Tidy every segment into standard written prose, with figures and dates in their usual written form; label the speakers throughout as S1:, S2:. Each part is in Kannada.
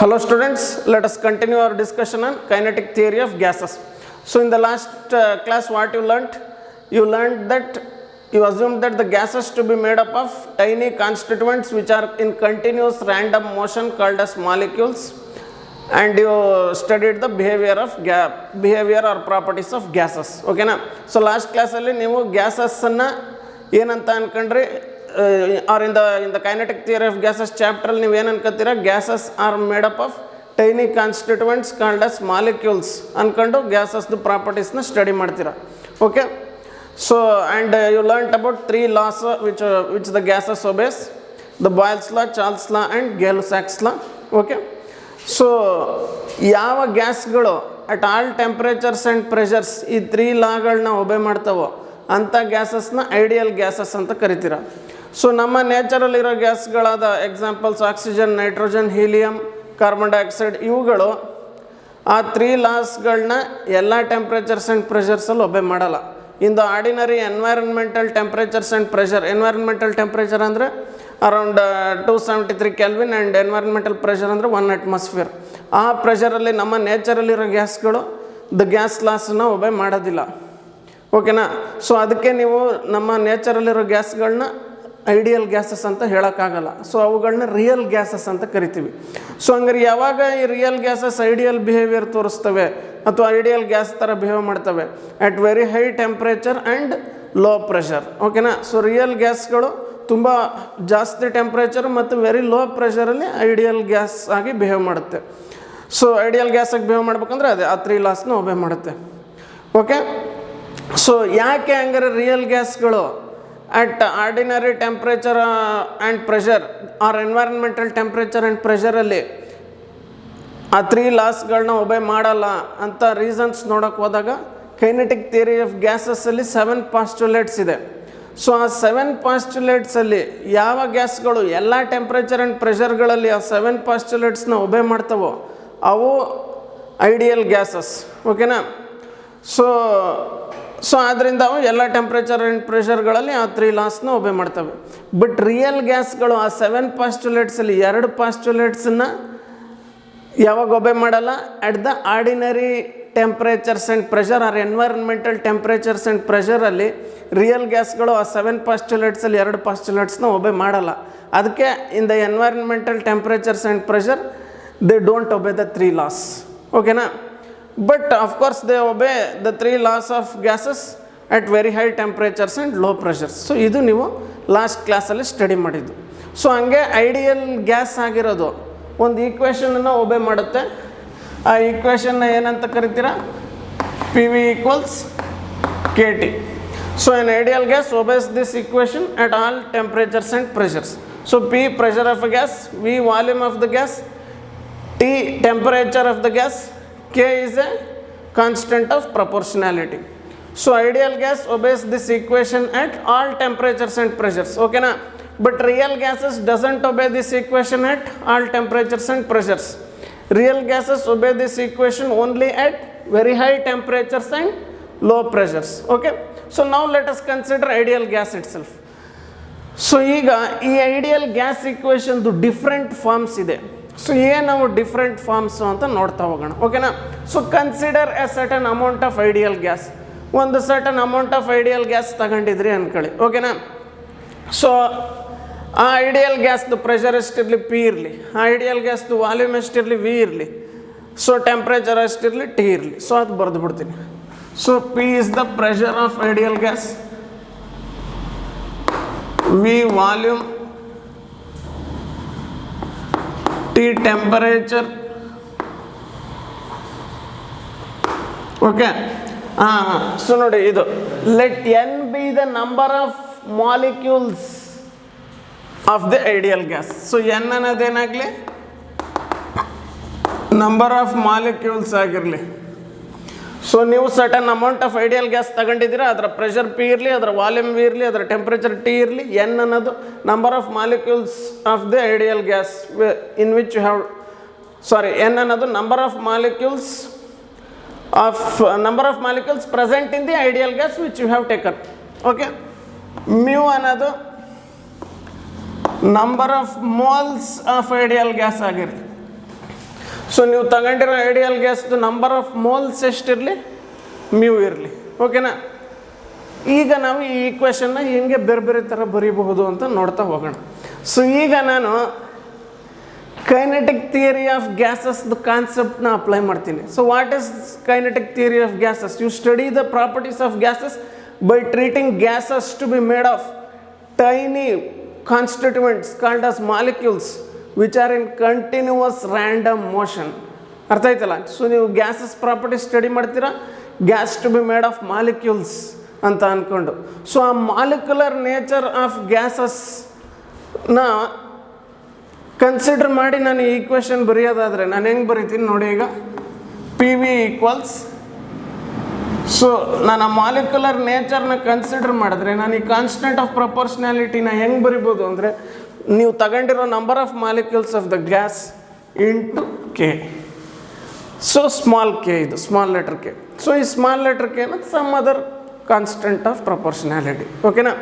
S1: Hello students, let us continue our discussion on kinetic theory of gases. So in the last class what you learnt? You learnt that you assumed that the gases to be made up of tiny constituents which are in continuous random motion called as molecules, and you studied the behavior or properties of gases. Okay na? So last class alli neevu gases anna ಏನಂತ ಅನ್ಕೊಂಡ್ರಿ or in the kinetic theory of gases chapter ಅಲ್ಲಿ ನೀವು ಏನು ಅನ್ಕೋತೀರಾ, gases are made up of tiny constituents called as molecules ಅನ್ಕೊಂಡು gases ಪ್ರಾಪರ್ಟೀಸ್ನ ಸ್ಟಡಿ ಮಾಡ್ತೀರಾ. Okay, so and you learnt about three laws which the gases obeys: the Boyle's law, Charles law and Gay-Lussac's law. Okay, so ಯಾವ ಗ್ಯಾಸ್ಗಳು at all temperatures and pressures ಈ ತ್ರೀ ಲಾಗಳನ್ನ ಒಬೆ ಮಾಡ್ತಾವೋ ಅಂಥ ಗ್ಯಾಸಸ್ನ ಐಡಿಯಲ್ ಗ್ಯಾಸಸ್ ಅಂತ ಕರಿತೀರ. ಸೊ ನಮ್ಮ ನೇಚರಲ್ಲಿರೋ ಗ್ಯಾಸ್ಗಳಾದ examples oxygen, nitrogen, helium, carbon dioxide, ಇವುಗಳು ಆ ತ್ರೀ ಲಾಸ್ಗಳನ್ನ ಎಲ್ಲ ಟೆಂಪ್ರೇಚರ್ಸ್ ಆ್ಯಂಡ್ ಪ್ರೆಷರ್ಸಲ್ಲಿ ಒಬೆ ಮಾಡಲ್ಲ. In the ordinary environmental temperatures and pressure, environmental temperature ಅಂದರೆ around 273 kelvin and environmental pressure ಅಂದರೆ 1 ಅಟ್ಮಾಸ್ಫಿಯರ್. ಆ ಪ್ರೆಷರಲ್ಲಿ ನಮ್ಮ ನೇಚರಲ್ಲಿರೋ ಗ್ಯಾಸ್ಗಳು ದ ಗ್ಯಾಸ್ ಲಾಸನ್ನ ಒಬೆ ಮಾಡೋದಿಲ್ಲ. ಓಕೆನಾ? ಸೊ ಅದಕ್ಕೆ ನೀವು ನಮ್ಮ ನೇಚರಲ್ಲಿರೋ ಗ್ಯಾಸ್ಗಳನ್ನ ಐಡಿಯಲ್ ಗ್ಯಾಸಸ್ ಅಂತ ಹೇಳೋಕ್ಕಾಗಲ್ಲ. ಸೊ ಅವುಗಳನ್ನ ರಿಯಲ್ ಗ್ಯಾಸಸ್ ಅಂತ ಕರಿತೀವಿ. ಸೊ ಹಂಗಾರೆ ಯಾವಾಗ ಈ ರಿಯಲ್ ಗ್ಯಾಸಸ್ ಐಡಿಯಲ್ ಬಿಹೇವಿಯರ್ ತೋರಿಸ್ತವೆ ಅಥವಾ ಐಡಿಯಲ್ ಗ್ಯಾಸ್ ಥರ ಬಿಹೇವ್ ಮಾಡ್ತವೆ? At very high temperature and low pressure. ಓಕೆನಾ? ಸೊ ರಿಯಲ್ ಗ್ಯಾಸ್ಗಳು ತುಂಬ ಜಾಸ್ತಿ ಟೆಂಪ್ರೇಚರ್ ಮತ್ತು ವೆರಿ ಲೋ ಪ್ರೆಷರಲ್ಲಿ ಐಡಿಯಲ್ ಗ್ಯಾಸ್ ಆಗಿ ಬಿಹೇವ್ ಮಾಡುತ್ತೆ. ಸೊ ಐಡಿಯಲ್ ಗ್ಯಾಸಾಗಿ ಬಿಹೇವ್ ಮಾಡ್ಬೇಕಂದ್ರೆ ಅದೇ ಆ ತ್ರೀ ಲಾಸ್ನ ಒಬೆ ಮಾಡುತ್ತೆ. ಓಕೆ, ಸೊ ಯಾಕೆ ಹಂಗಾರೆ ರಿಯಲ್ ಗ್ಯಾಸ್ಗಳು at ordinary temperature and pressure or environmental temperature and ಪ್ರೆಷರಲ್ಲಿ ಆ ತ್ರೀ ಲಾಸ್ಗಳನ್ನ ಒಬೆ ಮಾಡಲ್ಲ ಅಂತ ರೀಸನ್ಸ್ ನೋಡೋಕೆ ಹೋದಾಗ ಕೈನೆಟಿಕ್ ಥಿಯರಿ ಆಫ್ ಗ್ಯಾಸಸ್ಸಲ್ಲಿ 7 ಪಾಸ್ಟುಲೇಟ್ಸ್ ಇದೆ. ಸೊ ಆ 7 ಪಾಸ್ಟುಲೇಟ್ಸಲ್ಲಿ ಯಾವ ಗ್ಯಾಸ್ಗಳು ಎಲ್ಲ ಟೆಂಪ್ರೇಚರ್ ಆ್ಯಂಡ್ ಪ್ರೆಷರ್ಗಳಲ್ಲಿ ಆ 7 ಪಾಸ್ಟುಲೇಟ್ಸ್ನ ಒಬೆ ಮಾಡ್ತಾವೋ ಅವು ಐಡಿಯಲ್ ಗ್ಯಾಸಸ್. ಓಕೆನಾ? ಸೊ ಆದ್ದರಿಂದ ಅವು ಎಲ್ಲ ಟೆಂಪ್ರೇಚರ್ ಆ್ಯಂಡ್ ಪ್ರೆಷರ್ಗಳಲ್ಲಿ ಆ ತ್ರೀ ಲಾಸ್ನ ಒಬೆ ಮಾಡ್ತವೆ. ಬಟ್ ರಿಯಲ್ ಗ್ಯಾಸ್ಗಳು ಆ 7 ಪಾಸ್ಟುಲೇಟ್ಸಲ್ಲಿ 2 ಪಾಸ್ಟುಲೇಟ್ಸನ್ನು ಯಾವಾಗ ಒಬೆ ಮಾಡಲ್ಲ? At the ordinary temperatures and pressure or environmental temperatures and ಪ್ರೆಷರಲ್ಲಿ ರಿಯಲ್ ಗ್ಯಾಸ್ಗಳು ಆ 7 ಪಾಸ್ಟುಲೇಟ್ಸಲ್ಲಿ 2 ಪಾಸ್ಟುಲೇಟ್ಸ್ನ ಒಬೆ ಮಾಡಲ್ಲ. ಅದಕ್ಕೆ in the environmental temperatures and pressure they don't obey the three laws. ಓಕೆನಾ? But of course they obey the three laws of gases at very high temperatures and low pressures. So ಇದು ನೀವು ಲಾಸ್ಟ್ ಕ್ಲಾಸಲ್ಲಿ ಸ್ಟಡಿ ಮಾಡಿದ್ದು. ಸೊ ಹಂಗೆ ಐಡಿಯಲ್ ಗ್ಯಾಸ್ ಆಗಿರೋದು ಒಂದು ಈಕ್ವೇಷನನ್ನು ಒಬೆ ಮಾಡುತ್ತೆ. ಆ ಈಕ್ವೇಷನ್ನ ಏನಂತ ಕರಿತೀರಾ? P V equals K T. So an ideal gas obeys this equation at all temperatures and pressures. So P pressure of a gas, V volume of the gas, T temperature of the gas, K is a constant of proportionality. So ideal gas obeys this equation at all temperatures and pressures. Okay na? But real gases doesn't obey this equation at all temperatures and pressures. Real gases obey this equation only at very high temperatures and low pressures. Okay? So now let us consider ideal gas itself. So ಈಗ ಈ ಐಡಿಯಲ್ ಗ್ಯಾಸ್ ಈಕ್ವೇಷನ್ದು ಡಿಫ್ರೆಂಟ್ ಫಾರ್ಮ್ಸ್ ಇದೆ. ಸೊ ನಾವು ಡಿಫ್ರೆಂಟ್ ಫಾರ್ಮ್ಸು ಅಂತ ನೋಡ್ತಾ ಹೋಗೋಣ. ಓಕೆನಾ? So consider a certain amount of ideal gas. ಒಂದು certain amount of ideal gas ತಗೊಂಡಿದ್ರಿ ಅಂದ್ಕೊಳ್ಳಿ. ಓಕೆನಾ? ಸೊ ಆ ಐಡಿಯಲ್ ಗ್ಯಾಸ್ದು ಪ್ರೆಷರ್ ಎಷ್ಟಿರಲಿ? ಪಿ ಇರಲಿ. ಆ ಐಡಿಯಲ್ ಗ್ಯಾಸ್ದು ವಾಲ್ಯೂಮ್ ಎಷ್ಟಿರಲಿ? ವಿ ಇರಲಿ. ಸೊ ಟೆಂಪ್ರೇಚರ್ ಎಷ್ಟಿರಲಿ? ಟಿ ಇರಲಿ. ಸೊ ಅದು ಬರೆದು ಬಿಡ್ತೀನಿ. So P is the pressure of ideal gas, V volume, T temperature. Okay, so ನೋಡಿ ಇದು let n be the number of molecules of the ideal gas. So n ಅನ್ನೋದೇನಾಗಲಿ? ನಂಬರ್ ಆಫ್ ಮಾಲಿಕ್ಯೂಲ್ಸ್ ಆಗಿರಲಿ. ಸೊ ನೀವು certain amount of ideal gas ತಗೊಂಡಿದ್ದೀರಾ, ಅದರ ಪ್ರೆಷರ್ ಪಿ ಇರಲಿ, ಅದರ ವಾಲ್ಯೂಮ್ ವಿ ಇರಲಿ, ಅದರ ಟೆಂಪ್ರೇಚರ್ ಟಿ ಇರಲಿ. ಎನ್ ಅನ್ನೋದು number of molecules of the ideal gas in which you have N ಅನ್ನೋದು number of molecules present in the ideal gas which you have taken. Okay, mu ಅನ್ನೋದು number of moles of ideal gas ಆಗಿರಲಿ. ಸೊ ನೀವು ತಗೊಂಡಿರೋ ಐಡಿಯಲ್ ಗ್ಯಾಸ್ದು ನಂಬರ್ ಆಫ್ ಮೋಲ್ಸ್ ಎಷ್ಟಿರಲಿ, ಮ್ಯೂ ಇರಲಿ. ಓಕೆನಾ? ಈಗ ನಾವು ಈ ಈಕ್ವೇಷನ್ನ ಹೆಂಗೆ ಬೇರೆ ಬೇರೆ ಥರ ಬರೀಬಹುದು ಅಂತ ನೋಡ್ತಾ ಹೋಗೋಣ. ಸೊ ಈಗ ನಾನು ಕೈನೆಟಿಕ್ ಥಿಯರಿ ಆಫ್ ಗ್ಯಾಸಸ್ದು ಕಾನ್ಸೆಪ್ಟ್ನ ಅಪ್ಲೈ ಮಾಡ್ತೀನಿ. So what is kinetic theory of gases? You study the properties of gases by treating gases to be made of tiny constituents called as molecules which are in continuous random motion. ಅರ್ಥ ಆಯ್ತಲ್ಲ? ಸೊ ನೀವು ಗ್ಯಾಸಸ್ ಪ್ರಾಪರ್ಟಿ ಸ್ಟಡಿ ಮಾಡ್ತೀರಾ, gas to be made of molecules ಅಂತ ಅಂದ್ಕೊಂಡು. ಸೊ ಆ ಮಾಲಿಕ್ಯುಲರ್ ನೇಚರ್ ಆಫ್ ಗ್ಯಾಸಸ್ನ ಕನ್ಸಿಡರ್ ಮಾಡಿ ನಾನು ಈ ಈಕ್ವೇಷನ್ ಬರೆಯೋದಾದರೆ ನಾನು ಹೆಂಗೆ ಬರಿತೀನಿ ನೋಡಿ. ಈಗ ಪಿ ವಿ ಈಕ್ವಲ್ಸ್, ಸೊ ನಾನು ಆ ಮಾಲಿಕ್ಯುಲರ್ ನೇಚರ್ನ ಕನ್ಸಿಡರ್ ಮಾಡಿದ್ರೆ ನಾನು ಈ ಕಾನ್ಸ್ಟೆಂಟ್ ಆಫ್ ಪ್ರಪೋರ್ಷನಾಲಿಟಿನ ಹೆಂಗೆ ಬರಿಬೋದು ಅಂದರೆ, ನೀವು ತಗೊಂಡಿರೋ number of molecules of the gas into K. So small K, ಇದು ಸ್ಮಾಲ್ ಲೆಟರ್ ಕೆ. ಸೊ ಈ ಸ್ಮಾಲ್ ಲೆಟರ್ ಕೆನ some other constant of proportionality. ಓಕೆನಾ?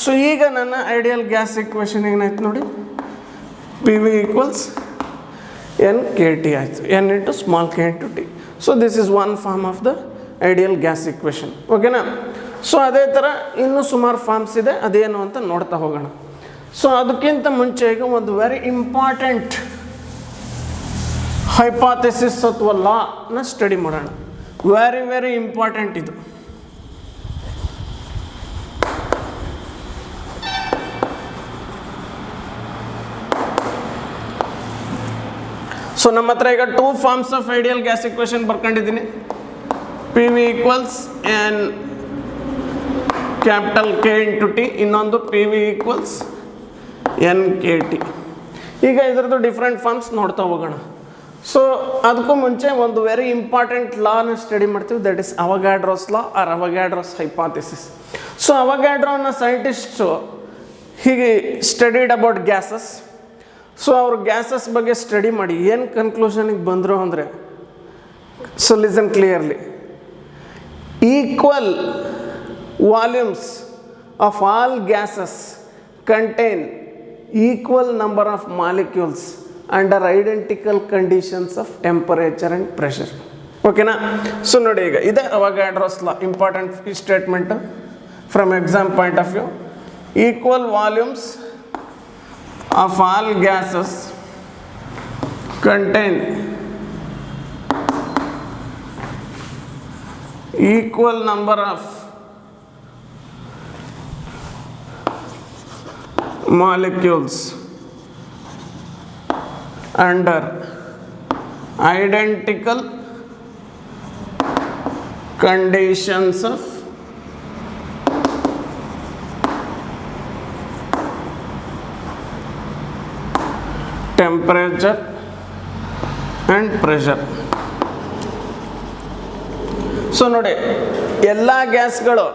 S1: ಸೊ ಈಗ ನನ್ನ ಐಡಿಯಲ್ ಗ್ಯಾಸ್ ಇಕ್ವೇಷನ್ ಏನಾಯ್ತು ನೋಡಿ, P V equals N K T ಆಯಿತು, N into small K into T. So this is one form of the ideal gas equation. ಓಕೆನಾ? ಸೊ ಅದೇ ಥರ ಇನ್ನೂ ಸುಮಾರು ಫಾರ್ಮ್ಸ್ ಇದೆ, ಅದೇನು ಅಂತ ನೋಡ್ತಾ ಹೋಗೋಣ. ಸೊ ಅದಕ್ಕಿಂತ ಮುಂಚೆ ಈಗ ಒಂದು ವೆರಿ ಇಂಪಾರ್ಟೆಂಟ್ ಹೈಪಾಥೆಸಿಸ್ ಅಥವಾ ಲಾನ ಸ್ಟಡಿ ಮಾಡೋಣ. ವೆರಿ ವೆರಿ ಇಂಪಾರ್ಟೆಂಟ್ ಇದು. ಸೊ ನಮ್ಮ ಹತ್ರ ಈಗ 2 forms of ideal gas equation ಬರ್ಕೊಂಡಿದ್ದೀನಿ. P V equals N capital K into T, ಇನ್ನೊಂದು P V equals N K T. ಈಗ ಇದರದ್ದು ಡಿಫ್ರೆಂಟ್ ಫಾರ್ಮ್ಸ್ ನೋಡ್ತಾ ಹೋಗೋಣ. ಸೊ ಅದಕ್ಕೂ ಮುಂಚೆ ಒಂದು ವೆರಿ ಇಂಪಾರ್ಟೆಂಟ್ ಲಾನ ಸ್ಟಡಿ ಮಾಡ್ತೀವಿ, that is Avogadro's law or Avogadro's hypothesis. So Avogadro ಅನ್ನೋ ಸೈಂಟಿಸ್ಟು ಹೀಗೆ ಸ್ಟಡಿಡ್ ಅಬೌಟ್ ಗ್ಯಾಸಸ್. ಸೊ ಅವರು ಗ್ಯಾಸಸ್ ಬಗ್ಗೆ ಸ್ಟಡಿ ಮಾಡಿ ಏನು ಕನ್ಕ್ಲೂಷನಿಗೆ ಬಂದರು ಅಂದರೆ, so listen clearly, equal volumes of all gases contain equal number of molecules under identical conditions of temperature and pressure. ಓಕೆನಾ? ಸೊ ನೋಡಿ, ಈಗ ಇದೆ Avogadro's law important statement from exam point of view. Equal volumes of all gases contain equal number of molecules under identical conditions of temperature and pressure. So ನೋಡಿ, ಎಲ್ಲ ಗ್ಯಾಸ್ಗಳು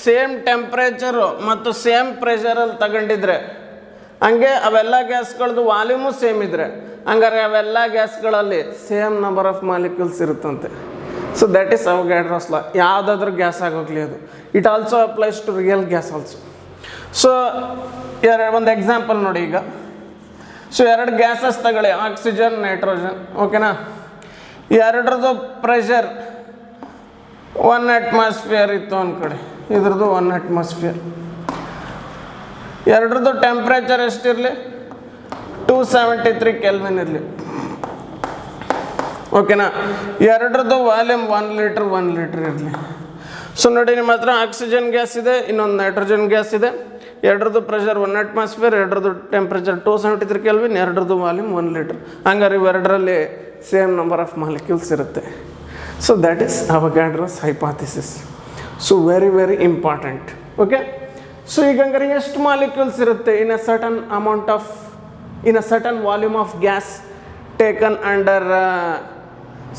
S1: ಸೇಮ್ ಟೆಂಪ್ರೇಚರು ಮತ್ತು ಸೇಮ್ ಪ್ರೆಷರಲ್ಲಿ ತಗೊಂಡಿದ್ರೆ, ಹಂಗೆ ಅವೆಲ್ಲ ಗ್ಯಾಸ್ಗಳದ್ದು ವಾಲ್ಯೂಮು ಸೇಮ್ ಇದ್ದರೆ, ಹಂಗಾರೆ ಅವೆಲ್ಲ ಗ್ಯಾಸ್ಗಳಲ್ಲಿ ಸೇಮ್ ನಂಬರ್ ಆಫ್ ಮಾಲಿಕ್ಯೂಲ್ಸ್ ಇರುತ್ತಂತೆ. So that is Avogadro's law. ಯಾವುದಾದ್ರೂ ಗ್ಯಾಸ್ ಆಗೋಗ್ಲಿ ಅದು. It also applies to real gas also. So ಒಂದು ಎಕ್ಸಾಂಪಲ್ ನೋಡಿ. ಈಗ ಸೊ 2 ಗ್ಯಾಸಸ್ ತಗೊಳ್ಳಿ, ಆಕ್ಸಿಜನ್, ನೈಟ್ರೋಜನ್. ಓಕೆನಾ? ಎರಡರದ್ದು ಪ್ರೆಷರ್ 1 ಅಟ್ಮಾಸ್ಫಿಯರ್ ಇತ್ತು ಅಂದ್ಕೊಳ್ಳಿ, ಇದ್ರದ್ದು 1 ಅಟ್ಮಾಸ್ಫಿಯರ್. ಎರಡರದ್ದು ಟೆಂಪ್ರೇಚರ್ ಎಷ್ಟಿರಲಿ, 273 ಕೆಲ್ವಿನ್ ಇರಲಿ. ಓಕೆನಾ? ಎರಡರದ್ದು ವಾಲ್ಯೂಮ್ 1 ಲೀಟ್ರ್ 1 ಲೀಟ್ರ್ ಇರಲಿ. ಸೊ ನೋಡಿ, ನಿಮ್ಮ ಹತ್ರ ಆಕ್ಸಿಜನ್ ಗ್ಯಾಸ್ ಇದೆ, ಇನ್ನೊಂದು ನೈಟ್ರೋಜನ್ ಗ್ಯಾಸ್ ಇದೆ. ಎರಡರದ್ದು ಪ್ರೆಷರ್ 1 ಅಟ್ಮಾಸ್ಫಿಯರ್, ಎರಡರದ್ದು ಟೆಂಪ್ರೇಚರ್ 273 ಕೆಲ್ವಿನ್, ಎರಡರದ್ದು ವಾಲ್ಯೂಮ್ 1 ಲೀಟ್ರ್. ಹಂಗಾರೆ ಇವೆರಡರಲ್ಲಿ ಸೇಮ್ ನಂಬರ್ ಆಫ್ ಮಾಲಿಕ್ಯೂಲ್ಸ್ ಇರುತ್ತೆ. So that is Avogadro's hypothesis. So very very important. Okay? So ಈಗ ಹಂಗಾರೆ ಎಷ್ಟು ಮಾಲಿಕ್ಯೂಲ್ಸ್ ಇರುತ್ತೆ in a certain amount of, in a certain volume of gas taken under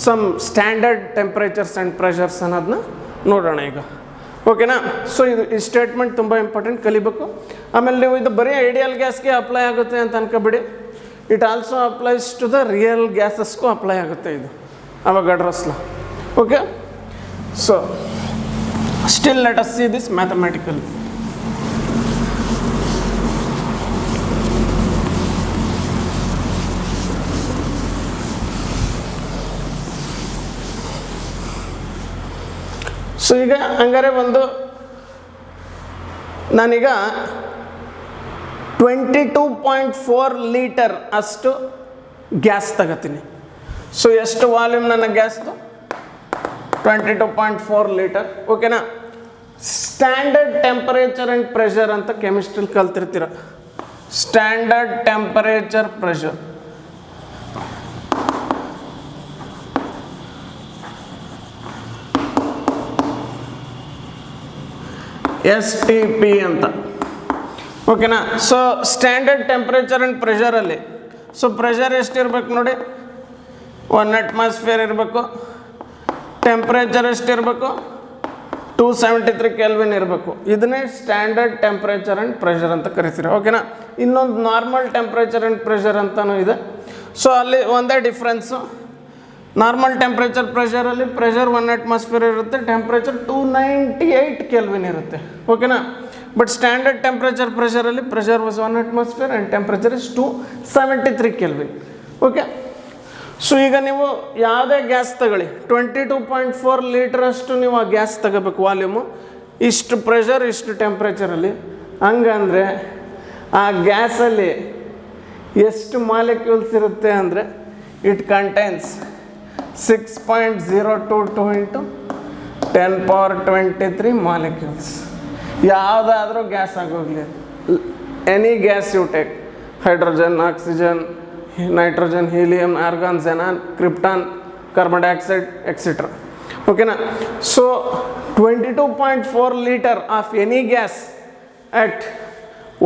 S1: some standard temperatures and pressures ಅನ್ನೋದನ್ನ ನೋಡೋಣ ಈಗ. ಓಕೆನಾ? ಸೊ ಈ ಸ್ಟೇಟ್ಮೆಂಟ್ ತುಂಬ ಇಂಪಾರ್ಟೆಂಟ್, ಕಲಿಬೇಕು. ಆಮೇಲೆ ನೀವು ಇದು ಬರೀ ಐಡಿಯಲ್ ಗ್ಯಾಸ್ಗೆ ಅಪ್ಲೈ ಆಗುತ್ತೆ ಅಂತ ಅನ್ಕೋಬೇಡಿ. It also applies to the real ಗ್ಯಾಸಸ್ಗೂ ಅಪ್ಲೈ ಆಗುತ್ತೆ ಇದು ಅವಗಾಡ್ರೋಸ್ ಲಾ. Okay, so still let us see this mathematically. ಈಗ ಹಂಗಾರೆ ಒಂದು ನಾನೀಗ 22.4 ಲೀಟರ್ ಅಷ್ಟು ಗ್ಯಾಸ್ ತಗೋತೀನಿ. ಸೊ ಎಷ್ಟು ವಾಲ್ಯೂಮ್ ನನ್ನ ಗ್ಯಾಸ್ದು? 22.4 ಲೀಟರ್. ಓಕೆನಾ? ಸ್ಟ್ಯಾಂಡರ್ಡ್ ಟೆಂಪರೇಚರ್ ಆ್ಯಂಡ್ ಪ್ರೆಷರ್ ಅಂತ ಕೆಮಿಸ್ಟ್ರಿಲಿ ಕಲ್ತಿರ್ತೀರ. ಸ್ಟ್ಯಾಂಡರ್ಡ್ ಟೆಂಪರೇಚರ್ ಪ್ರೆಷರ್ STP ಅಂತ. ಓಕೆನಾ? ಸೊ ಸ್ಟ್ಯಾಂಡರ್ಡ್ ಟೆಂಪರೇಚರ್ ಆ್ಯಂಡ್ ಪ್ರೆಷರಲ್ಲಿ ಸೊ ಪ್ರೆಷರ್ ಎಷ್ಟಿರ್ಬೇಕು ನೋಡಿ, 1 ಅಟ್ಮಾಸ್ಫಿಯರ್ ಇರಬೇಕು. ಟೆಂಪ್ರೇಚರ್ ಎಷ್ಟಿರಬೇಕು? 273 ಕೆಲ್ವಿನ್ ಇರಬೇಕು. ಇದನ್ನೇ ಸ್ಟ್ಯಾಂಡರ್ಡ್ ಟೆಂಪ್ರೇಚರ್ ಆ್ಯಂಡ್ ಪ್ರೆಷರ್ ಅಂತ ಕರಿತೀರಿ. ಓಕೆನಾ? ಇನ್ನೊಂದು ನಾರ್ಮಲ್ ಟೆಂಪ್ರೇಚರ್ ಆ್ಯಂಡ್ ಪ್ರೆಷರ್ ಅಂತಲೂ ಇದೆ. ಸೊ ಅಲ್ಲಿ ಒಂದೇ ಡಿಫ್ರೆನ್ಸು. ನಾರ್ಮಲ್ ಟೆಂಪ್ರೇಚರ್ ಪ್ರೆಷರಲ್ಲಿ ಪ್ರೆಷರ್ 1 ಅಟ್ಮಾಸ್ಫಿಯರ್ ಇರುತ್ತೆ, ಟೆಂಪ್ರೇಚರ್ 298 ಕೆಲ್ವಿನ್ ಇರುತ್ತೆ. ಓಕೆನಾ? ಬಟ್ ಸ್ಟ್ಯಾಂಡರ್ಡ್ ಟೆಂಪ್ರೇಚರ್ ಪ್ರೆಷರಲ್ಲಿ pressure was 1 atmosphere and temperature is 273 kelvin. Okay? So ಈಗ ನೀವು ಯಾವುದೇ ಗ್ಯಾಸ್ ತಗೊಳ್ಳಿ, 22.4 ಲೀಟ್ರಷ್ಟು ನೀವು ಆ ಗ್ಯಾಸ್ ತಗೋಬೇಕು ವಾಲ್ಯೂಮು, ಇಷ್ಟು ಪ್ರೆಷರ್ ಇಷ್ಟು ಟೆಂಪ್ರೇಚರಲ್ಲಿ. ಹಂಗಂದರೆ ಆ ಗ್ಯಾಸಲ್ಲಿ ಎಷ್ಟು ಮಾಲಿಕ್ಯೂಲ್ಸ್ ಇರುತ್ತೆ ಅಂದರೆ ಇಟ್ ಕಂಟೈನ್ಸ್ 6.022 ಇಂಟು 10⁻23 ಮಾಲಿಕ್ಯೂಲ್ಸ್. ಯಾವುದಾದ್ರೂ ಗ್ಯಾಸ್ ಆಗೋಗಲಿ, any gas you take, hydrogen, oxygen, nitrogen, helium, argon, xenon, krypton, carbon dioxide etcetera. ಓಕೆನಾ? So 22.4 litre of any gas at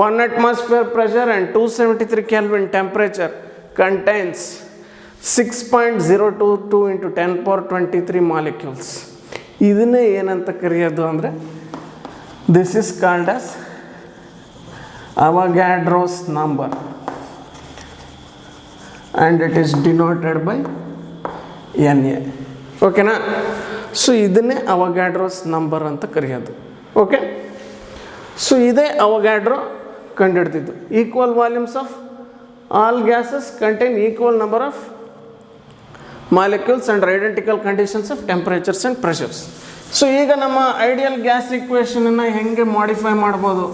S1: 1 atmosphere pressure and 273 Kelvin temperature contains 6.022 into 10⁻23 molecules. ಇದನ್ನೇ ಏನಂತ ಕರೆಯೋದು ಅಂದರೆ this is called as Avogadro's number and it is denoted by Na. ಓಕೆನಾ? ಸೊ ಇದನ್ನೇ ಅವಗ್ಯಾಡ್ರೋಸ್ ನಂಬರ್ ಅಂತ ಕರೆಯೋದು. ಓಕೆ? ಸೊ ಇದೇ ಅವಗ್ಯಾಡ್ರೋ ಕಂಡುಹಿಡಿದಿದ್ದು. Equal volumes of all gases contain equal number of molecules and identical conditions of temperatures and pressures. So ಈಗ ನಮ್ಮ ಐಡಿಯಲ್ ಗ್ಯಾಸ್ ಈಕ್ವೇಷನನ್ನು ಹೆಂಗೆ ಮಾಡಿಫೈ ಮಾಡ್ಬೋದು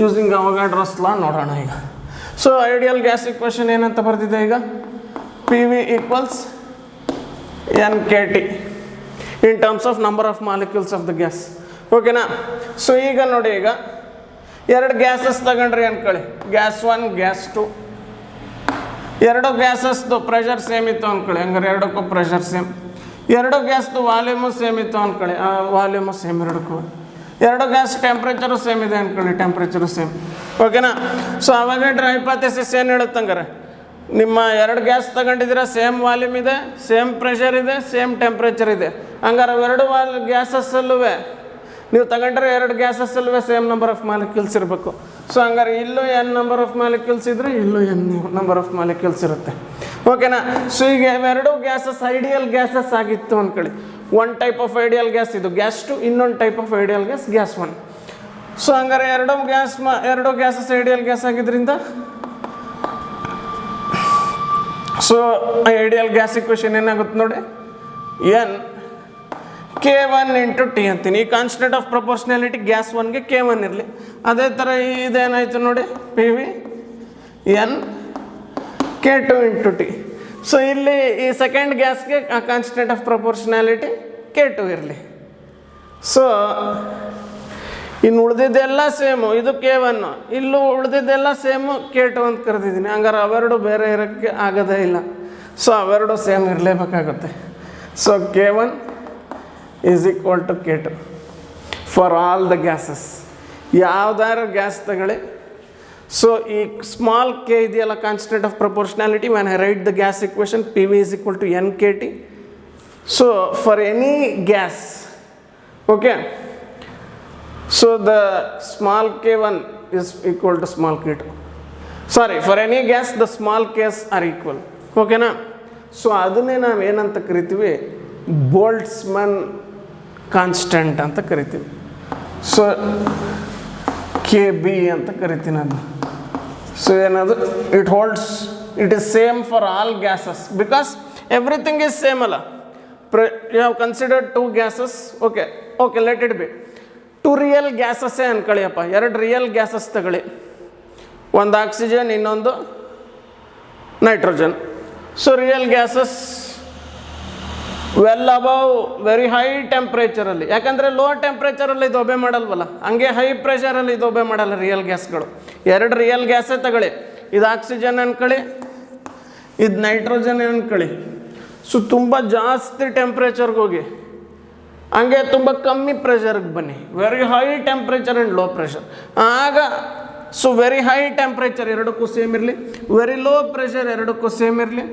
S1: ಯೂಸಿಂಗ್ ಅವಗ್ಯಾಡ್ರೋಸ್ ಲಾ ನೋಡೋಣ ಈಗ. ಸೊ ಐಡಿಯಲ್ ಗ್ಯಾಸ್ ಈಕ್ವೇಷನ್ ಏನಂತ ಬರ್ತಿದೆ ಈಗ? PV equals NKT in terms of number of molecules of the gas. ಓಕೆನಾ? ಸೊ ಈಗ ನೋಡಿ, ಈಗ ಎರಡು ಗ್ಯಾಸಸ್ ತಗೊಂಡ್ರಿ ಅಂದ್ಕೊಳ್ಳಿ, ಗ್ಯಾಸ್ 1 ಗ್ಯಾಸ್ 2. ಎರಡು ಗ್ಯಾಸಸ್ದು ಪ್ರೆಷರ್ ಸೇಮ್ ಇತ್ತು ಅಂದ್ಕೊಳ್ಳಿ, ಹಂಗಾರೆ ಎರಡಕ್ಕೂ ಪ್ರೆಷರ್ ಸೇಮ್. ಎರಡು ಗ್ಯಾಸ್ದು ವಾಲ್ಯೂಮು ಸೇಮ್ ಇತ್ತು ಅಂದ್ಕೊಳ್ಳಿ, ಆ ವಾಲ್ಯೂಮು ಸೇಮ್ ಎರಡಕ್ಕೂ. ಎರಡು ಗ್ಯಾಸ್ ಟೆಂಪ್ರೇಚರು ಸೇಮ್ ಇದೆ ಅಂದ್ಕೊಳ್ಳಿ, ಟೆಂಪ್ರೇಚರು ಸೇಮ್. ಓಕೆನಾ? ಸೊ ಅವಗ್ಯಾಡ್ರೋ ಹೈಪೋಥೆಸಿಸ್ ಏನು ಹೇಳುತ್ತೆ ಹಂಗಾರೆ? ನಿಮ್ಮ ಎರಡು ಗ್ಯಾಸ್ ತಗೊಂಡಿದ್ದೀರ, ಸೇಮ್ ವಾಲ್ಯೂಮ್ ಇದೆ, ಸೇಮ್ ಪ್ರೆಷರ್ ಇದೆ, ಸೇಮ್ ಟೆಂಪ್ರೇಚರ್ ಇದೆ. ಹಂಗಾರೆ ಅವೆರಡು ಗ್ಯಾಸಸ್ಸಲ್ಲೂ ನೀವು ತಗೊಂಡ್ರೆ ಎರಡು ಗ್ಯಾಸಸ್ಸಲ್ಲೂ ಸೇಮ್ ನಂಬರ್ ಆಫ್ ಮಾಲಿಕ್ಯೂಲ್ಸ್ ಇರಬೇಕು. ಸೊ ಹಂಗಾರೆ ಇಲ್ಲೂ n ನಂಬರ್ ಆಫ್ ಮಾಲಿಕ್ಯೂಲ್ಸ್ ಇದ್ದರೆ ಇಲ್ಲೂ n ನಂಬರ್ ಆಫ್ ಮಾಲಿಕ್ಯೂಲ್ಸ್ ಇರುತ್ತೆ. ಓಕೆನಾ? ಸೊ ಈಗ ಇವೆರಡು ಗ್ಯಾಸಸ್ ಐಡಿಯಲ್ ಗ್ಯಾಸಸ್ ಆಗಿತ್ತು ಅಂದ್ಕೊಳ್ಳಿ. One type of ideal gas ಇದು ಗ್ಯಾಸ್ 2, ಇನ್ನೊಂದು type of ideal gas gas 1. So ಹಂಗಾರೆ ಎರಡು ಗ್ಯಾಸಸ್ ಐಡಿಯಲ್ ಗ್ಯಾಸ್ ಆಗಿದ್ದರಿಂದ ಸೊ ಐಡಿಯಲ್ ಗ್ಯಾಸ್ ಇಕ್ವೇಷನ್ ಏನಾಗುತ್ತೆ ನೋಡಿ, n K1 ಇಂಟು T ಅಂತೀನಿ. ಈ ಕಾನ್ಸ್ಟೆಂಟ್ ಆಫ್ ಪ್ರಪೋರ್ಷನಾಲಿಟಿ ಗ್ಯಾಸ್ 1ಗೆ K1 ಇರಲಿ. ಅದೇ ಥರ ಇದೇನಾಯಿತು ನೋಡಿ, PV n K2 into T. So ಇಲ್ಲಿ ಈ ಸೆಕೆಂಡ್ ಗ್ಯಾಸ್ಗೆ ಆ ಕಾನ್ಸ್ಟೆಂಟ್ ಆಫ್ ಪ್ರಪೋರ್ಷನಾಲಿಟಿ K2 ಇರಲಿ. ಸೊ ಇನ್ನು ಉಳಿದಿದ್ದೆಲ್ಲ ಸೇಮು, ಇದು K1, ಇಲ್ಲೂ ಉಳಿದಿದ್ದೆಲ್ಲ ಸೇಮು K2 ಅಂತ ಕರೆದಿದ್ದೀನಿ. ಹಂಗಾರೆ ಅವೆರಡು ಬೇರೆ ಇರೋಕ್ಕೆ ಆಗೋದೇ ಇಲ್ಲ. ಸೊ ಅವೆರಡು ಸೇಮ್ ಇರಲೇಬೇಕಾಗುತ್ತೆ. So K1 is equal to K2 for all the gases. ಯಾವ್ದಾರು ಗ್ಯಾಸ್ ತಗೊಳ್ಳಿ. ಸೊ ಈ ಸ್ಮಾಲ್ k ಇದೆಯಲ್ಲ, constant of proportionality, when I write the gas equation PV is equal to NKT. So for any gas, okay, so the small k1 is equal to small k2. Sorry, for any gas the small k's are equal. Okay na? So ಅದನ್ನೇ ನಾವು ಏನಂತ ಕರಿತೀವಿ, ಬೋಲ್ಟ್ಸ್ಮನ್ ಕಾನ್ಸ್ಟೆಂಟ್ ಅಂತ ಕರಿತೀವಿ. ಸೊ KB ಅಂತ ಕರಿತೀನಿ ಅದು. ಸೊ ಏನದು, it holds, it is same for all gases because everything is same ಅಲ್ಲ. You have considered two gases, okay, okay let it be. 2 real ಗ್ಯಾಸಸ್ಸೇ ಅನ್ಕೊಳ್ಳಿಯಪ್ಪ, 2 ರಿಯಲ್ ಗ್ಯಾಸಸ್ ತಗೊಳ್ಳಿ, ಒಂದು ಆಕ್ಸಿಜನ್ ಇನ್ನೊಂದು nitrogen. So real gases well above very high ಟೆಂಪ್ರೇಚರಲ್ಲಿ, ಯಾಕಂದರೆ ಲೋ ಟೆಂಪ್ರೇಚರಲ್ಲಿ ಇದು ಒಬೆ ಮಾಡಲ್ವಲ್ಲ, ಹಂಗೆ ಹೈ ಪ್ರೆಷರಲ್ಲಿ ಇದು ಒಬೆ ಮಾಡಲ್ಲ ರಿಯಲ್ ಗ್ಯಾಸ್ಗಳು. 2 ರಿಯಲ್ ಗ್ಯಾಸೇ ತಗೊಳ್ಳಿ, ಇದು ಆಕ್ಸಿಜನ್ ಅನ್ಕೊಳ್ಳಿ, ಇದು ನೈಟ್ರೋಜನ್ ಅನ್ಕೊಳ್ಳಿ. ಸೊ ತುಂಬ ಜಾಸ್ತಿ ಟೆಂಪ್ರೇಚರ್ಗೆ ಹೋಗಿ ಹಂಗೆ ತುಂಬ ಕಮ್ಮಿ ಪ್ರೆಷರ್ಗೆ ಬನ್ನಿ, very high temperature and low pressure. ಆಗ ಸೊ ವೆರಿ ಹೈ ಟೆಂಪ್ರೇಚರ್ ಎರಡಕ್ಕೂ ಸೇಮ್ ಇರಲಿ, ವೆರಿ ಲೋ ಪ್ರೆಷರ್ ಎರಡಕ್ಕೂ ಸೇಮ್ ಇರಲಿ.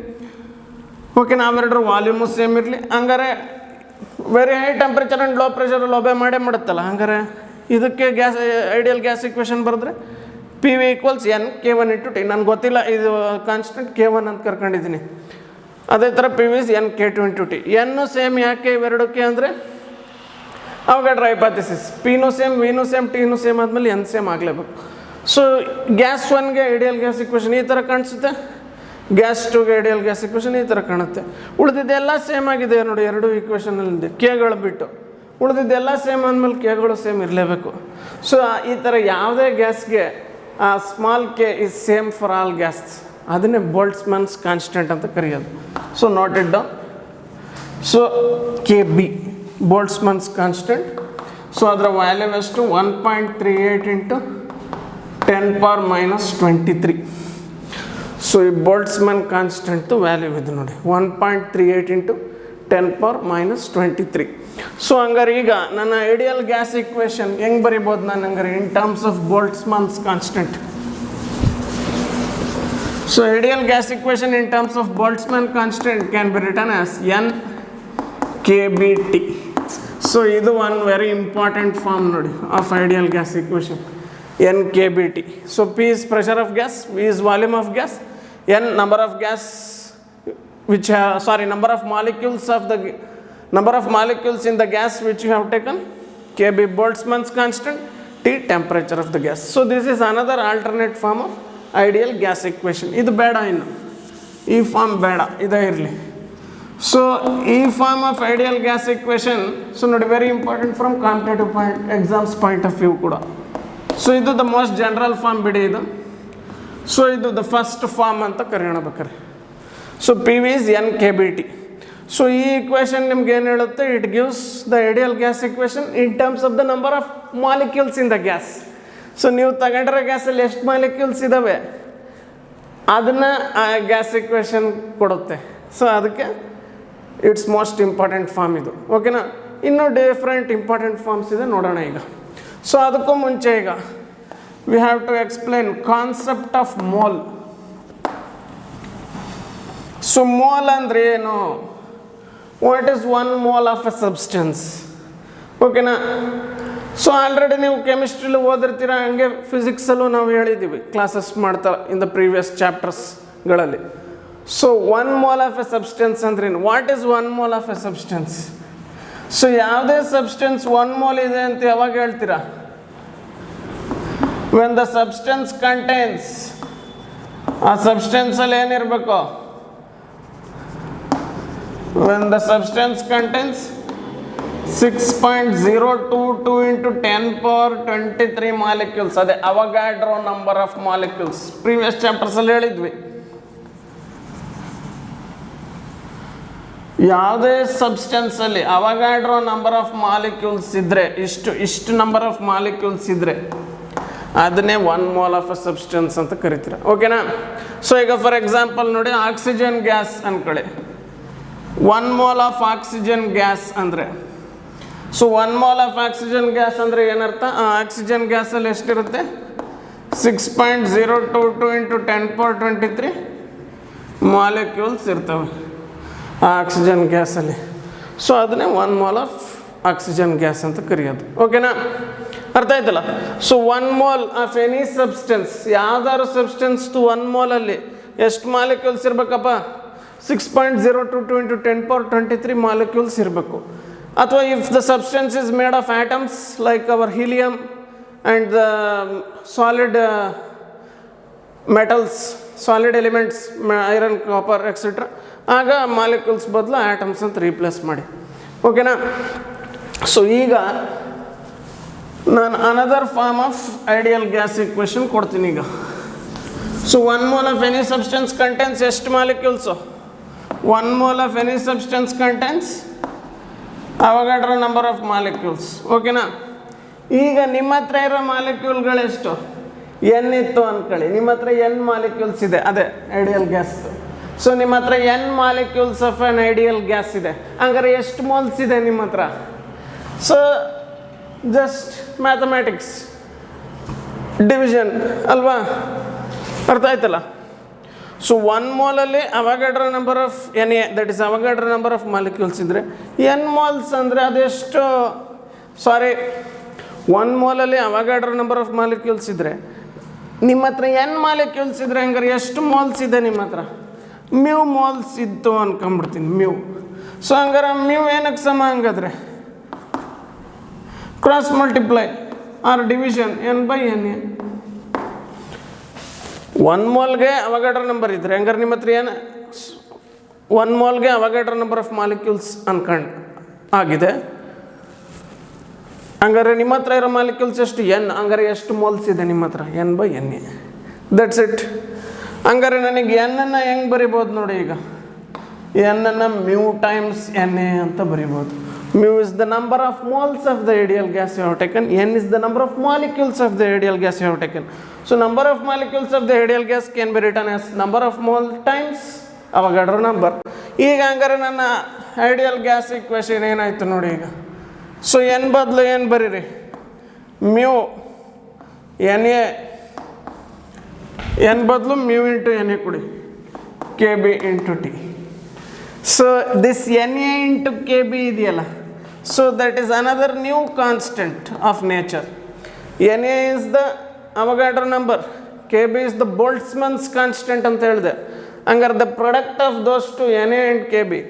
S1: ಓಕೆ, ನಾವೆರಡರ ವಾಲ್ಯೂಮು ಸೇಮ್ ಇರಲಿ. ಹಂಗಾರೆ very high temperature and low ಪ್ರೆಷರಲ್ಲಿ ಒಬೆ ಮಾಡೇ ಮಾಡುತ್ತಲ್ಲ. ಹಂಗಾರೆ ಇದಕ್ಕೆ ಗ್ಯಾಸ್ ಐಡಿಯಲ್ ಗ್ಯಾಸ್ ಇಕ್ವೇಷನ್ ಬರೆದ್ರೆ P V equals N K1 × T. ನನಗೆ ಗೊತ್ತಿಲ್ಲ, ಇದು ಕಾನ್ಸ್ಟೆಂಟ್ K1 ಅಂತ ಕರ್ಕೊಂಡಿದ್ದೀನಿ. ಅದೇ ಥರ P V is N K2 × T. N same ಯಾಕೆ ಇವೆರಡಕ್ಕೆ ಅಂದರೆ ಅವಘಡ್ರ ಹೈಪಾಥಿಸಿಸ್. ಪಿನೂ ಸೇಮ್, ವಿನೂ ಸೇಮ್, ಟಿನೂ ಸೇಮ್ ಆದಮೇಲೆ ಎನ್ ಸೇಮ್ ಆಗಲೇಬೇಕು. ಸೊ ಗ್ಯಾಸ್ 1ಗೆ ಐಡಿಯಲ್ ಗ್ಯಾಸ್ ಇಕ್ವೇಷನ್ ಈ ಥರ ಕಾಣಿಸುತ್ತೆ, ಗ್ಯಾಸ್ 2ಗೆ ಐಡಿಯಲ್ ಗ್ಯಾಸ್ ಇಕ್ವೇಷನ್ ಈ ಥರ ಕಾಣುತ್ತೆ. ಉಳಿದಿದ್ದೆಲ್ಲ ಸೇಮ್ ಆಗಿದೆ ನೋಡಿ, 2 ಇಕ್ವೇಷನಲ್ಲಿ ಕೆಗಳು ಬಿಟ್ಟು ಉಳಿದಿದ್ದೆಲ್ಲ ಸೇಮ್ ಅಂದಮೇಲೆ ಕೆಗಳು ಸೇಮ್ ಇರಲೇಬೇಕು. ಸೊ ಈ ಥರ ಯಾವುದೇ ಗ್ಯಾಸ್ಗೆ small K is same for all gas, ಅದನ್ನೇ ಬೋಲ್ಟ್ಸ್ಮನ್ಸ್ ಕಾನ್ಸ್ಟೆಂಟ್ ಅಂತ ಕರೆಯೋದು. So note it down. So KB Boltzmann's constant. So ಅದರ ವ್ಯಾಲ್ಯೂ ಎಷ್ಟು? 1.38 × 10⁻⁻23. ಸೊ ಈ ಬೋಲ್ಟ್ಸ್ಮನ್ ಕಾನ್ಸ್ಟೆಂಟ್ದು ವ್ಯಾಲ್ಯೂ ಇದೆ ನೋಡಿ, 1.38 × 10⁻⁻23. ಸೊ ಹಂಗಾರೆ ಈಗ ನನ್ನ ಐಡಿಯಲ್ ಗ್ಯಾಸ್ ಇಕ್ವೇಷನ್ ಹೆಂಗೆ ಬರಿಬೋದು ನಾನು ಹಂಗಾರೆ in terms of Boltzmann's constant? So ideal gas equation in terms of Boltzmann constant can be written as NKBT. So ಇದು ಒನ್ ವೆರಿ ಇಂಪಾರ್ಟೆಂಟ್ ಫಾರ್ಮ್ ನೋಡಿ of ideal gas equation, NKBT. So P is pressure of gas, V is volume of gas, N number of gas which number of molecules of the number of molecules in the gas which you have taken, KB Boltzmann's constant, T temperature of the gas. So this is another alternate form of ideal gas equation. ಇದು ಬೇಡ, ಇನ್ನು ಈ ಫಾರ್ಮ್ ಬೇಡ, ಇದೇ ಇರಲಿ. ಸೊ ಈ form of ideal gas equation so ನೋಡಿ very important from competitive exams point of view ಕೂಡ. ಸೊ ಇದು ದ ಮೋಸ್ಟ್ ಜನರಲ್ ಫಾರ್ಮ್ ಬಿಡಿ ಇದು. ಸೊ ಇದು ದ ಫಸ್ಟ್ ಫಾರ್ಮ್ ಅಂತ ಕರೆಯೋಣ ಬೇಕಾರೆ. So P V is NKBT. So ಈ ಇಕ್ವೇಷನ್ ನಿಮ್ಗೆ ಏನು ಹೇಳುತ್ತೆ? It gives the ideal gas equation in terms of the number of molecules in the gas. So ನೀವು ತಗೊಂಡ್ರೆ ಗ್ಯಾಸಲ್ಲಿ ಎಷ್ಟು ಮಾಲಿಕ್ಯೂಲ್ಸ್ ಇದ್ದಾವೆ ಅದನ್ನು ಆ ಗ್ಯಾಸ್ ಇಕ್ವೇಷನ್ ಕೊಡುತ್ತೆ. ಸೊ ಅದಕ್ಕೆ ಇಟ್ಸ್ ಮೋಸ್ಟ್ ಇಂಪಾರ್ಟೆಂಟ್ ಫಾರ್ಮ್ ಇದು. ಓಕೆನಾ? ಇನ್ನೂ ಡಿಫ್ರೆಂಟ್ ಇಂಪಾರ್ಟೆಂಟ್ ಫಾರ್ಮ್ಸ್ ಇದೆ, ನೋಡೋಣ ಈಗ. ಸೊ ಅದಕ್ಕೂ ಮುಂಚೆ ಈಗ we have to explain concept of mole. So mole ಅಂದರೆ ಏನು? What is 1 mole of a substance? ಓಕೆನಾ? ಸೊ ಆಲ್ರೆಡಿ ನೀವು ಕೆಮಿಸ್ಟ್ರಿಲಿ ಓದಿರ್ತೀರ, ಹಂಗೆ ಫಿಸಿಕ್ಸಲ್ಲೂ ನಾವು ಹೇಳಿದ್ದೀವಿ ಕ್ಲಾಸಸ್ ಮಾಡ್ತಾ ಇನ್ ದ ಪ್ರೀವಿಯಸ್ ಚಾಪ್ಟರ್ಸ್ಗಳಲ್ಲಿ. So 1 mole of a substance ಅಂದ್ರೇನು? What is 1 mole of a substance? So ಯಾವುದೇ ಸಬ್ಸ್ಟೆನ್ಸ್ 1 mole ಇದೆ ಅಂತ ಯಾವಾಗ ಹೇಳ್ತೀರಾ? ವೆನ್ ದ ಸಬ್ಸ್ಟೆನ್ಸ್ ಕಂಟೈನ್ಸ್, ಆ ಸಬ್ಸ್ಟೆನ್ಸಲ್ಲಿ ಏನಿರಬೇಕು? When the substance contains 6.022 × 10⁻23 molecules. ಅದೇ Avogadro number of molecules, previous ಚಾಪ್ಟರ್ಸಲ್ಲಿ ಹೇಳಿದ್ವಿ. ಯಾವುದೇ ಸಬ್ಸ್ಟೆನ್ಸಲ್ಲಿ ಅವಗಾಡ್ರೋ ನಂಬರ್ ಆಫ್ ಮಾಲಿಕ್ಯೂಲ್ಸ್ ಇದ್ದರೆ, ಇಷ್ಟು ನಂಬರ್ ಆಫ್ ಮಾಲಿಕ್ಯೂಲ್ಸ್ ಇದ್ದರೆ ಅದನ್ನೇ 1 mole ಆಫ್ ಎ ಸಬ್ಸ್ಟೆನ್ಸ್ ಅಂತ ಕರಿತೀರ. ಓಕೆನಾ? ಸೊ ಈಗ ಫಾರ್ ಎಕ್ಸಾಂಪಲ್ ನೋಡಿ, ಆಕ್ಸಿಜನ್ ಗ್ಯಾಸ್ ಅನ್ಕೊಳ್ಳಿ. 1 mole ಆಫ್ ಆಕ್ಸಿಜನ್ ಗ್ಯಾಸ್ ಅಂದರೆ, so 1 mole of oxygen gas ಅಂದರೆ ಏನರ್ಥ? ಆಕ್ಸಿಜನ್ ಗ್ಯಾಸಲ್ಲಿ ಎಷ್ಟಿರುತ್ತೆ? 6.022 × 10⁻23 ಮಾಲಿಕ್ಯೂಲ್ಸ್ ಇರ್ತವೆ ಆ ಆಕ್ಸಿಜನ್ ಗ್ಯಾಸಲ್ಲಿ. ಸೊ ಅದನ್ನೇ 1 mole ಆಫ್ ಆಕ್ಸಿಜನ್ ಗ್ಯಾಸ್ ಅಂತ ಕರೆಯೋದು. ಓಕೆನಾ? ಅರ್ಥ ಆಯ್ತಲ್ಲ? So 1 mole of any substance, ಯಾವ್ದಾದ್ರು ಸಬ್ಸ್ಟೆನ್ಸ್ದು 1 mole ಅಲ್ಲಿ ಎಷ್ಟು ಮಾಲಿಕ್ಯೂಲ್ಸ್ ಇರಬೇಕಪ್ಪ? 6.022 × 10⁻23 ಮಾಲಿಕ್ಯೂಲ್ಸ್ ಇರಬೇಕು. ಅಥವಾ if the substance is made of atoms like our helium and the solid metals, solid elements, iron, copper etcetera, ಆಗ ಮಾಲಿಕ್ಯೂಲ್ಸ್ ಬದಲು ಆಟಮ್ಸ್ ಅಂತ ರೀಪ್ಲೇಸ್ ಮಾಡಿ. ಓಕೆನಾ? ಸೊ ಈಗ ನಾನು another form of ideal gas equation ಕೊಡ್ತೀನಿ ಈಗ. So 1 mole of any substance contains ಎಷ್ಟು molecules? 1 mole of any substance contains Avogadro number of molecules. ಓಕೆನಾ? ಈಗ ನಿಮ್ಮ ಹತ್ರ ಇರೋ ಮಾಲಿಕ್ಯೂಲ್ಗಳೆಷ್ಟು? ಎನ್ ಇತ್ತು ಅಂದ್ಕೊಳ್ಳಿ. ನಿಮ್ಮ ಹತ್ರ ಎನ್ ಮಾಲಿಕ್ಯೂಲ್ಸ್ ಇದೆ, ಅದೇ ಐಡಿಯಲ್ ಗ್ಯಾಸ್. ಸೊ ನಿಮ್ಮ ಹತ್ರ N molecules of on ideal gas ಇದೆ. ಹಂಗಾರೆ ಎಷ್ಟು ಮೋಲ್ಸ್ ಇದೆ ನಿಮ್ಮ ಹತ್ರ? ಸೊ ಜಸ್ಟ್ ಮ್ಯಾಥಮ್ಯಾಟಿಕ್ಸ್ ಡಿವಿಷನ್ ಅಲ್ವಾ? ಅರ್ಥ ಆಯ್ತಲ್ಲ? ಸೊ 1 ಮೋಲಲ್ಲಿ Avogadro number of N A, that is Avogadro number of molecules ಇದ್ದರೆ ಎನ್ ಮೋಲ್ಸ್ ಅಂದರೆ ಅದೆಷ್ಟು? ಸಾರಿ, 1 ಮೋಲಲ್ಲಿ ಅವಗಾಡ್ರೋ ನಂಬರ್ ಆಫ್ ಮಾಲಿಕ್ಯೂಲ್ಸ್ ಇದ್ದರೆ ನಿಮ್ಮ ಹತ್ರ ಎನ್ ಮಾಲಿಕ್ಯೂಲ್ಸ್ ಇದ್ದರೆ ಹಂಗಾರೆ ಎಷ್ಟು ಮೋಲ್ಸ್ ಇದೆ ನಿಮ್ಮ ಹತ್ರ? ಮ್ಯೂ ಮೋಲ್ಸ್ ಇತ್ತು ಅನ್ಕೊಂಬಿಡ್ತೀನಿ, ಮ್ಯೂ. ಸೊ ಹಂಗಾರೆ ಮ್ಯೂ ಏನಕ್ಕೆ ಸಮ? ಹಂಗಾದ್ರೆ cross multiply or division N by N A. 1 ಮೋಲ್ಗೆ ಅವಗಾಡ್ರೋ ನಂಬರ್ ಇದ್ದರೆ ಹಂಗಾರೆ ನಿಮ್ಮ ಹತ್ರ ಏನು? 1 ಮೋಲ್ಗೆ ಅವಗಾಡ್ರೋ ನಂಬರ್ ಆಫ್ ಮಾಲಿಕ್ಯೂಲ್ಸ್ ಅನ್ಕೊಂಡು ಆಗಿದೆ. ಹಂಗಾರೆ ನಿಮ್ಮ ಹತ್ರ ಇರೋ ಮಾಲಿಕ್ಯೂಲ್ಸ್ ಎಷ್ಟು? ಎನ್. ಹಂಗಾರೆ ಎಷ್ಟು ಮೋಲ್ಸ್ ಇದೆ ನಿಮ್ಮ ಹತ್ರ? N by N A. That's it. ಹಂಗಾರೆ ನನಗೆ ಎನ್ನನ್ನು ಹೆಂಗೆ ಬರಿಬೋದು ನೋಡಿ ಈಗ? ಎನ್ನನ್ನು ಮ್ಯೂ ಟೈಮ್ಸ್ ಎನ್ ಎ ಅಂತ ಬರಿಬೋದು. Mu is the number of moles of the ideal gas you have taken. N is the number of molecules of the ideal gas you have taken. So number of molecules of the ideal gas can be written as number of mole times Avogadro number. ಈಗ ಹಂಗಾರೆ ನನ್ನ ಐಡಿಯಲ್ ಗ್ಯಾಸ್ ಈಕ್ವೇಷನ್ ಏನಾಯಿತು ನೋಡಿ ಈಗ? ಸೊ ಎನ್ ಬದಲು ಏನು ಬರೀರಿ? Mu N A. ಎನ್ ಬದಲು ಮ್ಯೂ ಇಂಟು ಎನ್ ಎ ಕೊಡಿ, K B into T. So this N A into K B ಇದೆಯಲ್ಲ, so that is another new constant of nature. N A is the Avogadro number, K B is the Boltzmann's constant ಅಂತ ಹೇಳಿದೆ. ಹಂಗಾರೆ the product of those two N A and K B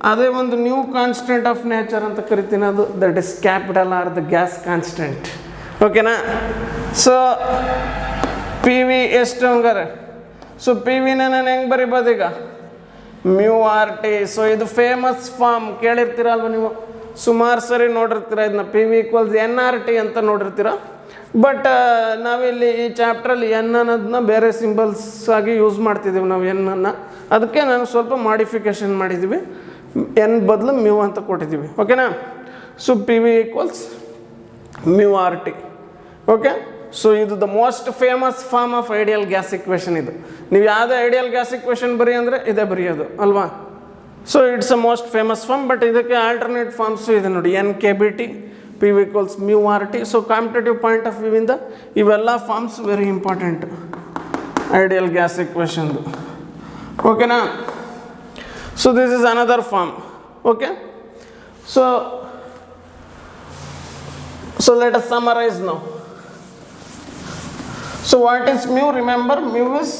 S1: ಅದೇ ಒಂದು ನ್ಯೂ ಕಾನ್ಸ್ಟೆಂಟ್ ಆಫ್ ನೇಚರ್ ಅಂತ ಕರಿತೀನಿ. ಅದು that is capital R the gas constant. ಓಕೆನಾ? ಸೊ ಪಿ ವಿ ಎಷ್ಟು ಹಂಗಾರೆ? ಸೊ ಪಿ ವಿನ ನಾನು ಹೆಂಗೆ ಬರಿಬೋದು ಈಗ? Mu R T. ಸೊ ಇದು ಫೇಮಸ್ ಫಾರ್ಮ್ ಕೇಳಿರ್ತೀರಲ್ವ ನೀವು? ಸುಮಾರು ಸರಿ ನೋಡಿರ್ತೀರ ಇದನ್ನ. P V equals N R T ಅಂತ ನೋಡಿರ್ತೀರ. ಬಟ್ ನಾವಿಲ್ಲಿ ಈ ಚಾಪ್ಟ್ರಲ್ಲಿ ಎನ್ ಅನ್ನೋದನ್ನ ಬೇರೆ ಸಿಂಬಲ್ಸ್ ಆಗಿ ಯೂಸ್ ಮಾಡ್ತಿದ್ದೀವಿ ನಾವು ಎನ್ನನ್ನು. ಅದಕ್ಕೆ ನಾನು ಸ್ವಲ್ಪ ಮಾಡಿಫಿಕೇಷನ್ ಮಾಡಿದ್ದೀವಿ. ಎನ್ ಬದಲು ಮ್ಯೂ ಅಂತ ಕೊಟ್ಟಿದ್ದೀವಿ. ಓಕೆನಾ? So P V equals mu R T. Okay? So ಇದು the most famous form of ideal gas equation. ಇದು ನೀವು ಯಾವುದೇ ಐಡಿಯಲ್ ಗ್ಯಾಸ್ ಇಕ್ವೇಷನ್ ಬರೀ ಅಂದರೆ ಇದೇ ಬರೆಯೋದು ಅಲ್ವಾ? So it's a most famous form. But ಇದಕ್ಕೆ ಆಲ್ಟರ್ನೇಟ್ ಫಾರ್ಮ್ಸು ಇದೆ ನೋಡಿ. N K B T, P V equals mu R T. So competitive point of ವ್ಯೂವಿಂದ ಇವೆಲ್ಲ forms very important ideal gas ಇಕ್ವೇಷನ್ದು. ಓಕೆನಾ? So this is another form. Okay? So let us summarize now. So what is mu? Remember, mu is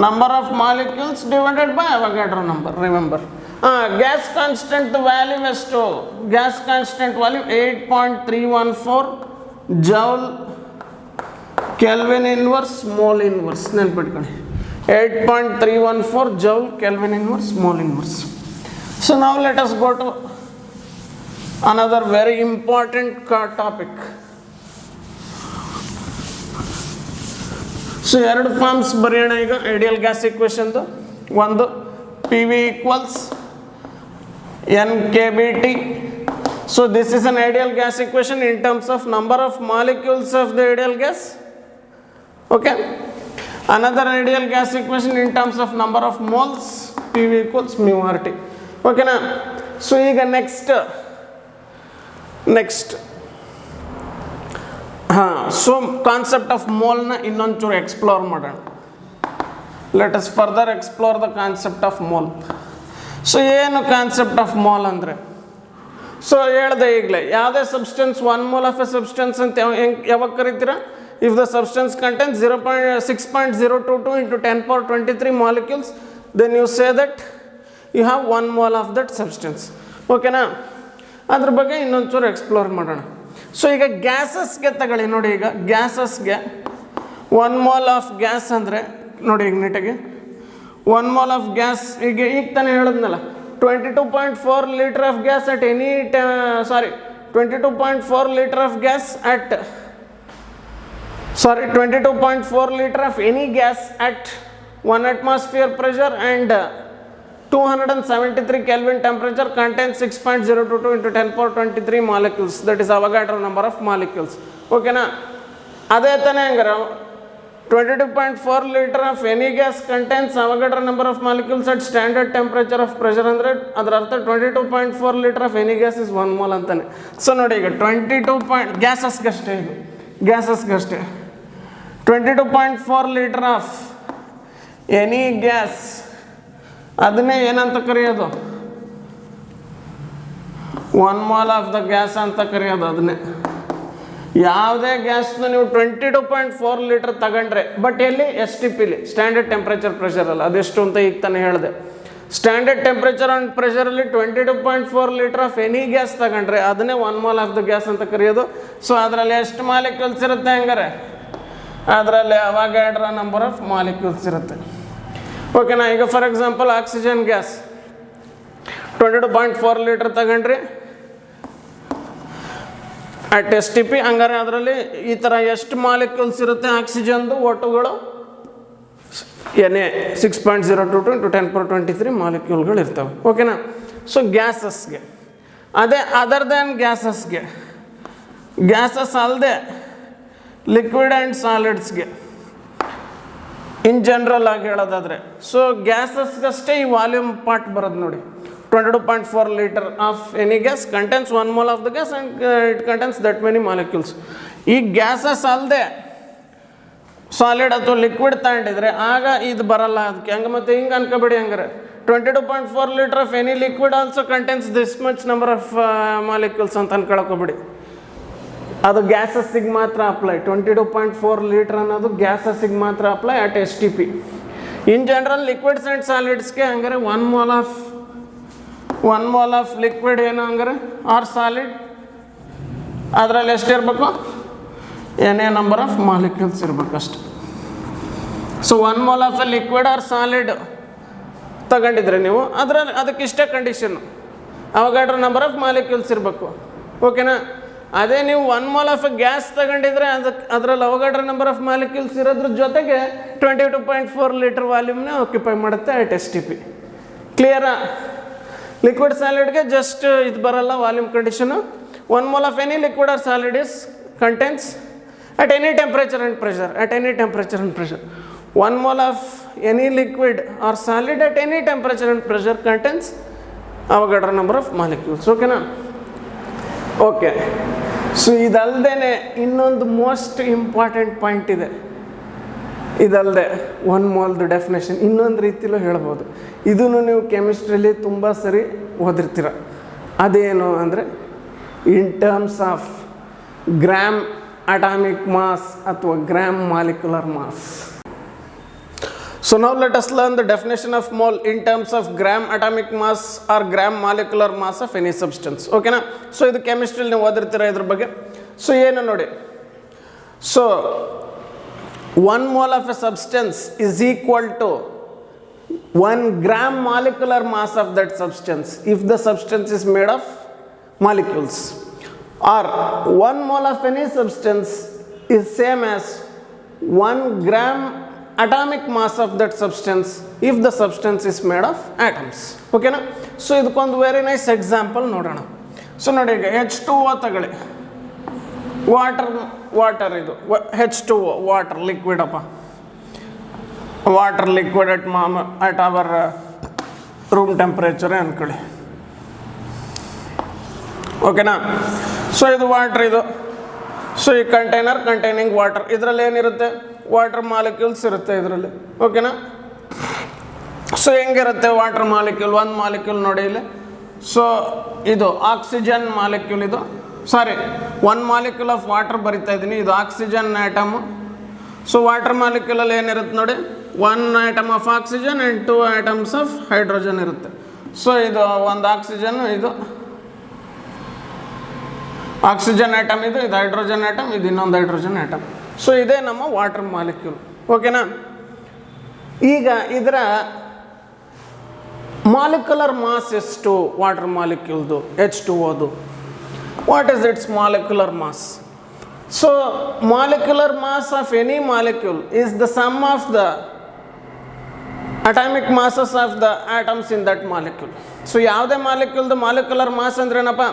S1: number of molecules divided by Avogadro number. Remember. Gas constant value is to gas constant value 8.314 joule Kelvin inverse mole inverse. ನೆನ್ಪಿಟ್ಕೊಳ್ಳಿ. 8.314 joule Kelvin inverse mole inverse. So now let us go to another very important topic. So ಎರಡು ಫಾರ್ಮ್ಸ್ ಬರೆಯೋಣ ಈಗ ಐಡಿಯಲ್ ಗ್ಯಾಸ್ ಇಕ್ವೇಷನ್ದು. ಒಂದು P V equals N K B T. So this is an ideal gas equation in terms of number of molecules of the ideal gas. Okay? Another ideal gas equation in terms of number of moles, PV equals mu RT. Okay na? So ಈಗ next so concept of mole na ಇನ್ನೊಂದು ಚೂರು ಎಕ್ಸ್ಪ್ಲೋರ್ ಮಾಡೋಣ. Let us further explore the concept of mole. So ಏನು ಕಾನ್ಸೆಪ್ಟ್ ಆಫ್ ಮೋಲ್ ಅಂದರೆ? ಸೊ ಹೇಳ್ದೆ ಈಗಲೇ, ಯಾವುದೇ substance 1 mole of a substance ಅಂತ ಯಾವಾಗ ಕರಿತೀರಾ? If the substance contains 6.022 into 10 power 23 molecules, then you say that you have 1 mole of that substance. Okay na? ಅದ್ರ ಬಗ್ಗೆ ಇನ್ನೊಂದು ಚೂರು ಎಕ್ಸ್ಪ್ಲೋರ್ ಮಾಡೋಣ. ಸೊ ಈಗ ಗ್ಯಾಸಸ್ಗೆ ತಗೊಳ್ಳಿ ನೋಡಿ. ಈಗ ಗ್ಯಾಸಸ್ಗೆ 1 mole ಆಫ್ ಗ್ಯಾಸ್ ಅಂದರೆ ನೋಡಿ ಈಗ ನೀಟಾಗಿ 1 mole ಆಫ್ ಗ್ಯಾಸ್ ಈಗ ತಾನೇ ಹೇಳಿದ್ನಲ್ಲ 22.4 litre of gas at any 22.4 liter of gas at 22.4 liter of any gas at 1 atmosphere pressure and 273 Kelvin temperature contains 6.022 into 10 power 23 molecules, that is Avogadro number of molecules. Okay na? ಅದೇ ತಾನೇ ಹಂಗಾರೆ 22.4 liter of any gas contains Avogadro number of molecules at standard temperature of pressure ಅಂದರೆ ಅದರ ಅರ್ಥ 22.4 liter of any gas is 1 mole ಅಂತಾನೆ. ಸೊ ನೋಡಿ ಈಗ 22 ಗ್ಯಾಸಸ್ಗಷ್ಟೇ ಇದು ಗ್ಯಾಸಸ್ಗಷ್ಟೇ 22.4 liter of any gas ಅದನ್ನೇ ಏನಂತ ಕರೆಯೋದು 1 mole of the gas ಅಂತ ಕರೆಯೋದು. ಅದನ್ನೇ ಯಾವುದೇ ಗ್ಯಾಸ್ನ ನೀವು 22.4 liter ತಗೊಂಡ್ರೆ ಬಟ್ ಎಲ್ಲಿ ಎಸ್ ಟಿ ಪಿಲಿ ಸ್ಟ್ಯಾಂಡರ್ಡ್ ಟೆಂಪ್ರೇಚರ್ ಪ್ರೆಷರಲ್ಲಿ ಅದೆಷ್ಟು ಅಂತ ಈಗ ತಾನೇ ಹೇಳಿದೆ. ಸ್ಟ್ಯಾಂಡರ್ಡ್ ಟೆಂಪ್ರೇಚರ್ ಆ್ಯಂಡ್ ಪ್ರೆಷರಲ್ಲಿ 22.4 liter ಆಫ್ ಎನಿ ಗ್ಯಾಸ್ ತಗೊಂಡ್ರೆ ಅದನ್ನೇ 1 mole ಆಫ್ ದ ಗ್ಯಾಸ್ ಅಂತ ಕರೆಯೋದು. ಸೊ ಅದರಲ್ಲಿ ಎಷ್ಟು ಮಾಲಿಕ್ಯೂಲ್ಸ್ ಇರುತ್ತೆ ಹಂಗಾರೆ ಅದರಲ್ಲಿ ಅವಗಾಡ್ರೋ ನಂಬರ್ ಆಫ್ ಮಾಲಿಕ್ಯೂಲ್ಸ್ ಇರುತ್ತೆ. ಓಕೆನಾ? ಈಗ for example oxygen gas 22.4 liter ತಗೊಂಡ್ರಿ ಅಟ್ ಎಸ್ ಟಿ ಪಿ. ಹಂಗಾರೆ ಅದರಲ್ಲಿ ಈ ಥರ ಎಷ್ಟು ಮಾಲಿಕ್ಯೂಲ್ಸ್ ಇರುತ್ತೆ ಆಕ್ಸಿಜನ್ದು ಒಟ್ಟುಗಳು ಎನ್ ಎ 6.022 into 10 power 23 ಮಾಲಿಕ್ಯೂಲ್ಗಳು ಇರ್ತವೆ. ಓಕೆನಾ? ಸೊ ಗ್ಯಾಸಸ್ಗೆ ಅದೇ ಅದರ್ ದ್ಯಾನ್ ಗ್ಯಾಸಸ್ ಅಲ್ಲದೆ ಲಿಕ್ವಿಡ್ ಆ್ಯಂಡ್ ಸಾಲಿಡ್ಸ್ಗೆ ಇನ್ ಜನರಲ್ ಆಗಿ ಹೇಳೋದಾದರೆ ಸೊ ಗ್ಯಾಸಸ್ಗಷ್ಟೇ ಈ ವಾಲ್ಯೂಮ್ ಪಾರ್ಟ್ ಬರೋದು ನೋಡಿ. 22.4 liter of any gas contains 1 mole of the gas and it contains that many molecules. ಈ ಗ್ಯಾಸಸ್ ಅಲ್ಲದೆ ಸಾಲಿಡ್ ಅಥವಾ ಲಿಕ್ವಿಡ್ ತಗೊಂಡಿದ್ರೆ ಆಗ ಇದು ಬರಲ್ಲ. ಅದಕ್ಕೆ ಹಂಗೆ ಮತ್ತೆ ಹಿಂಗೆ ಅನ್ಕೋಬೇಡಿ. ಹಂಗಾರೆ 22.4 liter of any liquid also contains this much number of molecules ಅಂತ ಅನ್ಕೊಳಕೋಬೇಡಿ. ಅದು ಗ್ಯಾಸಸ್ಸಿಗೆ ಮಾತ್ರ ಅಪ್ಲೈ. 22.4 liter ಅನ್ನೋದು ಗ್ಯಾಸಸ್ಸಿಗೆ ಮಾತ್ರ apply at S T P. In general liquids and ಸಾಲಿಡ್ಸ್ಗೆ ಹಂಗಾರೆ 1 mole ಆಫ್ ಲಿಕ್ವಿಡ್ ಏನು ಹಂಗಾರೆ ಆರ್ ಸಾಲಿಡ್ ಅದರಲ್ಲಿ ಎಷ್ಟಿರಬೇಕು ಏನೇ ನಂಬರ್ ಆಫ್ ಮಾಲಿಕ್ಯೂಲ್ಸ್ ಇರಬೇಕು ಅಷ್ಟೆ. So 1 mole of a liquid or solid ತಗೊಂಡಿದ್ರೆ ನೀವು ಅದಕ್ಕೆ ಇಷ್ಟೇ condition Avogadro number of molecules ಇರಬೇಕು. ಓಕೆನಾ? ಅದೇ ನೀವು 1 mole ಆಫ್ ಗ್ಯಾಸ್ ತಗೊಂಡಿದ್ರೆ ಅದರಲ್ಲಿ ಅವಗಾಡ್ರೋ ನಂಬರ್ ಆಫ್ ಮಾಲಿಕ್ಯೂಲ್ಸ್ ಇರೋದ್ರ ಜೊತೆಗೆ 22.4 liter ವಾಲ್ಯೂಮ್ನ ಆಕ್ಯುಪೈ ಮಾಡುತ್ತೆ ಅಟ್ ಎಸ್ ಟಿ ಪಿ. ಕ್ಲಿಯರಾ? ಲಿಕ್ವಿಡ್ ಸಾಲಿಡ್ಗೆ ಜಸ್ಟ್ ಇದು ಬರಲ್ಲ volume condition. 1 mole of any liquid or solid is contains at any temperature and pressure 1 mole of any liquid or solid at any temperature and pressure contains Avogadro number of molecules. ಓಕೆನಾ? ಓಕೆ. ಸೊ ಇದಲ್ಲದೆ ಇನ್ನೊಂದು ಮೋಸ್ಟ್ ಇಂಪಾರ್ಟೆಂಟ್ ಪಾಯಿಂಟ್ ಇದೆ. ಇದಲ್ಲದೆ 1 moleದು ಡೆಫಿನೇಷನ್ ಇನ್ನೊಂದು ರೀತಿಲೂ ಹೇಳ್ಬೋದು. ಇದನ್ನು ನೀವು ಕೆಮಿಸ್ಟ್ರಿಯಲ್ಲಿ ತುಂಬ ಸರಿ ಓದಿರ್ತೀರ. ಅದೇನು ಅಂದರೆ in terms of gram atomic mass ಅಥವಾ gram molecular mass. So now let us learn the definition of mole in terms of gram atomic mass or gram molecular mass of any substance. Okay na? So idu chemistry alli odirtira idra bagge. So ಏನು ನೋಡಿ. So 1 mole of a substance is equal to 1 gram molecular mass of that substance if the substance is made of molecules, or 1 mole of any substance is same as 1 gram atomic mass of that substance if the substance is made of atoms. Okay na? So ಇದಕ್ಕೊಂದು ವೆರಿ ನೈಸ್ ಎಕ್ಸಾಂಪಲ್ ನೋಡೋಣ. ಸೊ ನೋಡಿ ಈಗ H2O ತಗೊಳ್ಳಿ. ವಾಟರ್ ಇದು H2O ವಾಟರ್ ಲಿಕ್ವಿಡ್ ಅಪ್ಪ. Water liquid at our room ಟೆಂಪ್ರೇಚರೇ ಅಂದ್ಕೊಳ್ಳಿ. ಓಕೆನಾ? ಸೊ ಇದು ವಾಟರ್ ಇದು. ಸೊ ಈ ಕಂಟೈನರ್ ಕಂಟೈನಿಂಗ್ ವಾಟರ್ ಇದರಲ್ಲಿ ಏನಿರುತ್ತೆ ವಾಟರ್ ಮಾಲಿಕ್ಯೂಲ್ಸ್ ಇರುತ್ತೆ ಇದರಲ್ಲಿ. ಓಕೆನಾ? ಸೊ ಹೆಂಗಿರುತ್ತೆ ವಾಟರ್ ಮಾಲಿಕ್ಯೂಲ್? ಒಂದು ಮಾಲಿಕ್ಯೂಲ್ ನೋಡಿ ಇಲ್ಲಿ. ಸೊ ಇದು ಆಕ್ಸಿಜನ್ ಮಾಲಿಕ್ಯೂಲ್. ಇದು 1 molecule ಆಫ್ ವಾಟರ್ ಬರಿತಾ ಇದ್ದೀನಿ. ಇದು ಆಕ್ಸಿಜನ್ ಆಟಮು. ಸೊ ವಾಟರ್ ಮಾಲಿಕ್ಯೂಲಲ್ಲಿ ಏನಿರುತ್ತೆ ನೋಡಿ 1 atom of oxygen and 2 atoms of hydrogen ಇರುತ್ತೆ. ಸೊ ಇದು ಒಂದು ಆಕ್ಸಿಜನ್, ಇದು ಆಕ್ಸಿಜನ್ ಆಟಮ್, ಇದು ಹೈಡ್ರೋಜನ್ ಆಟಮ್, ಇದು ಇನ್ನೊಂದು ಹೈಡ್ರೋಜನ್ ಆಟಮ್. ಸೊ ಇದೇ ನಮ್ಮ ವಾಟರ್ ಮಾಲಿಕ್ಯೂಲ್. ಓಕೆನಾ? ಈಗ ಇದರ ಮಾಲಿಕ್ಯುಲರ್ ಮಾಸ್ ಎಷ್ಟು water ಮಾಲಿಕ್ಯೂಲ್ದು H2Oದು? What is its molecular mass? So molecular mass of any molecule is the sum of the atomic masses of the atoms in that molecule. So ಯಾವುದೇ ಮಾಲಿಕ್ಯೂಲ್ದು ಮಾಲಿಕ್ಯುಲರ್ ಮಾಸ್ ಅಂದ್ರೇನಪ್ಪ,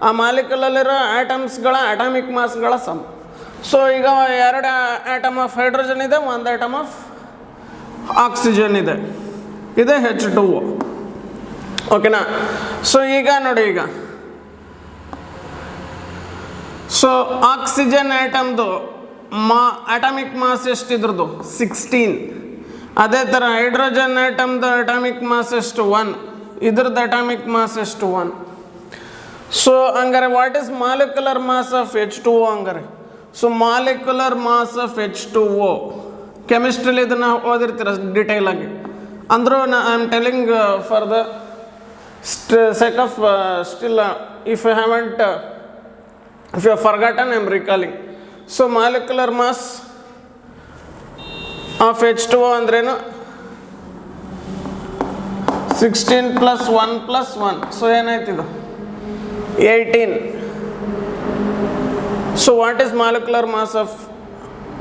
S1: ಆ ಮಾಲಿಕ್ಯೂಲಲ್ಲಿರೋ ಆಟಮ್ಸ್ಗಳ ಅಟಾಮಿಕ್ ಮಾಸ್ಗಳ ಸಮ್. ಸೊ ಈಗ 2 ಆಟಮ್ ಆಫ್ ಹೈಡ್ರೋಜನ್ ಇದೆ, 1 ಆಟಮ್ ಆಫ್ ಆಕ್ಸಿಜನ್ ಇದೆ, ಇದೆ H2O. ಓಕೆನಾ? ಸೊ ಈಗ ನೋಡಿ, ಈಗ ಸೊ ಆಕ್ಸಿಜನ್ ಆಟಮ್ದು ಅಟಾಮಿಕ್ ಮಾಸ್ ಎಷ್ಟಿದ್ರದ್ದು 16. ಅದೇ ಥರ ಹೈಡ್ರೋಜನ್ ಆಟಮ್ದು ಅಟಾಮಿಕ್ ಮಾಸ್ ಎಷ್ಟು 1, ಇದ್ರದ್ದು ಅಟಾಮಿಕ್ ಮಾಸ್ ಎಷ್ಟು 1. ಸೊ ಹಂಗಾರೆ what is molecular mass of H2O ಹಂಗಾರೆ? So molecular mass of H2O ಕೆಮಿಸ್ಟ್ರಿಲಿ ಇದನ್ನು ಓದಿರ್ತೀರ ಡಿಟೇಲಾಗಿ. ಅಂದರೂ I am telling for the sake of still if you haven't if you have forgotten, I am recalling. So molecular mass of H2O ಅಂದ್ರೇನು? 16 plus 1 plus 1. ಸೊ ಏನಾಯ್ತಿದು 18. So what is molecular mass of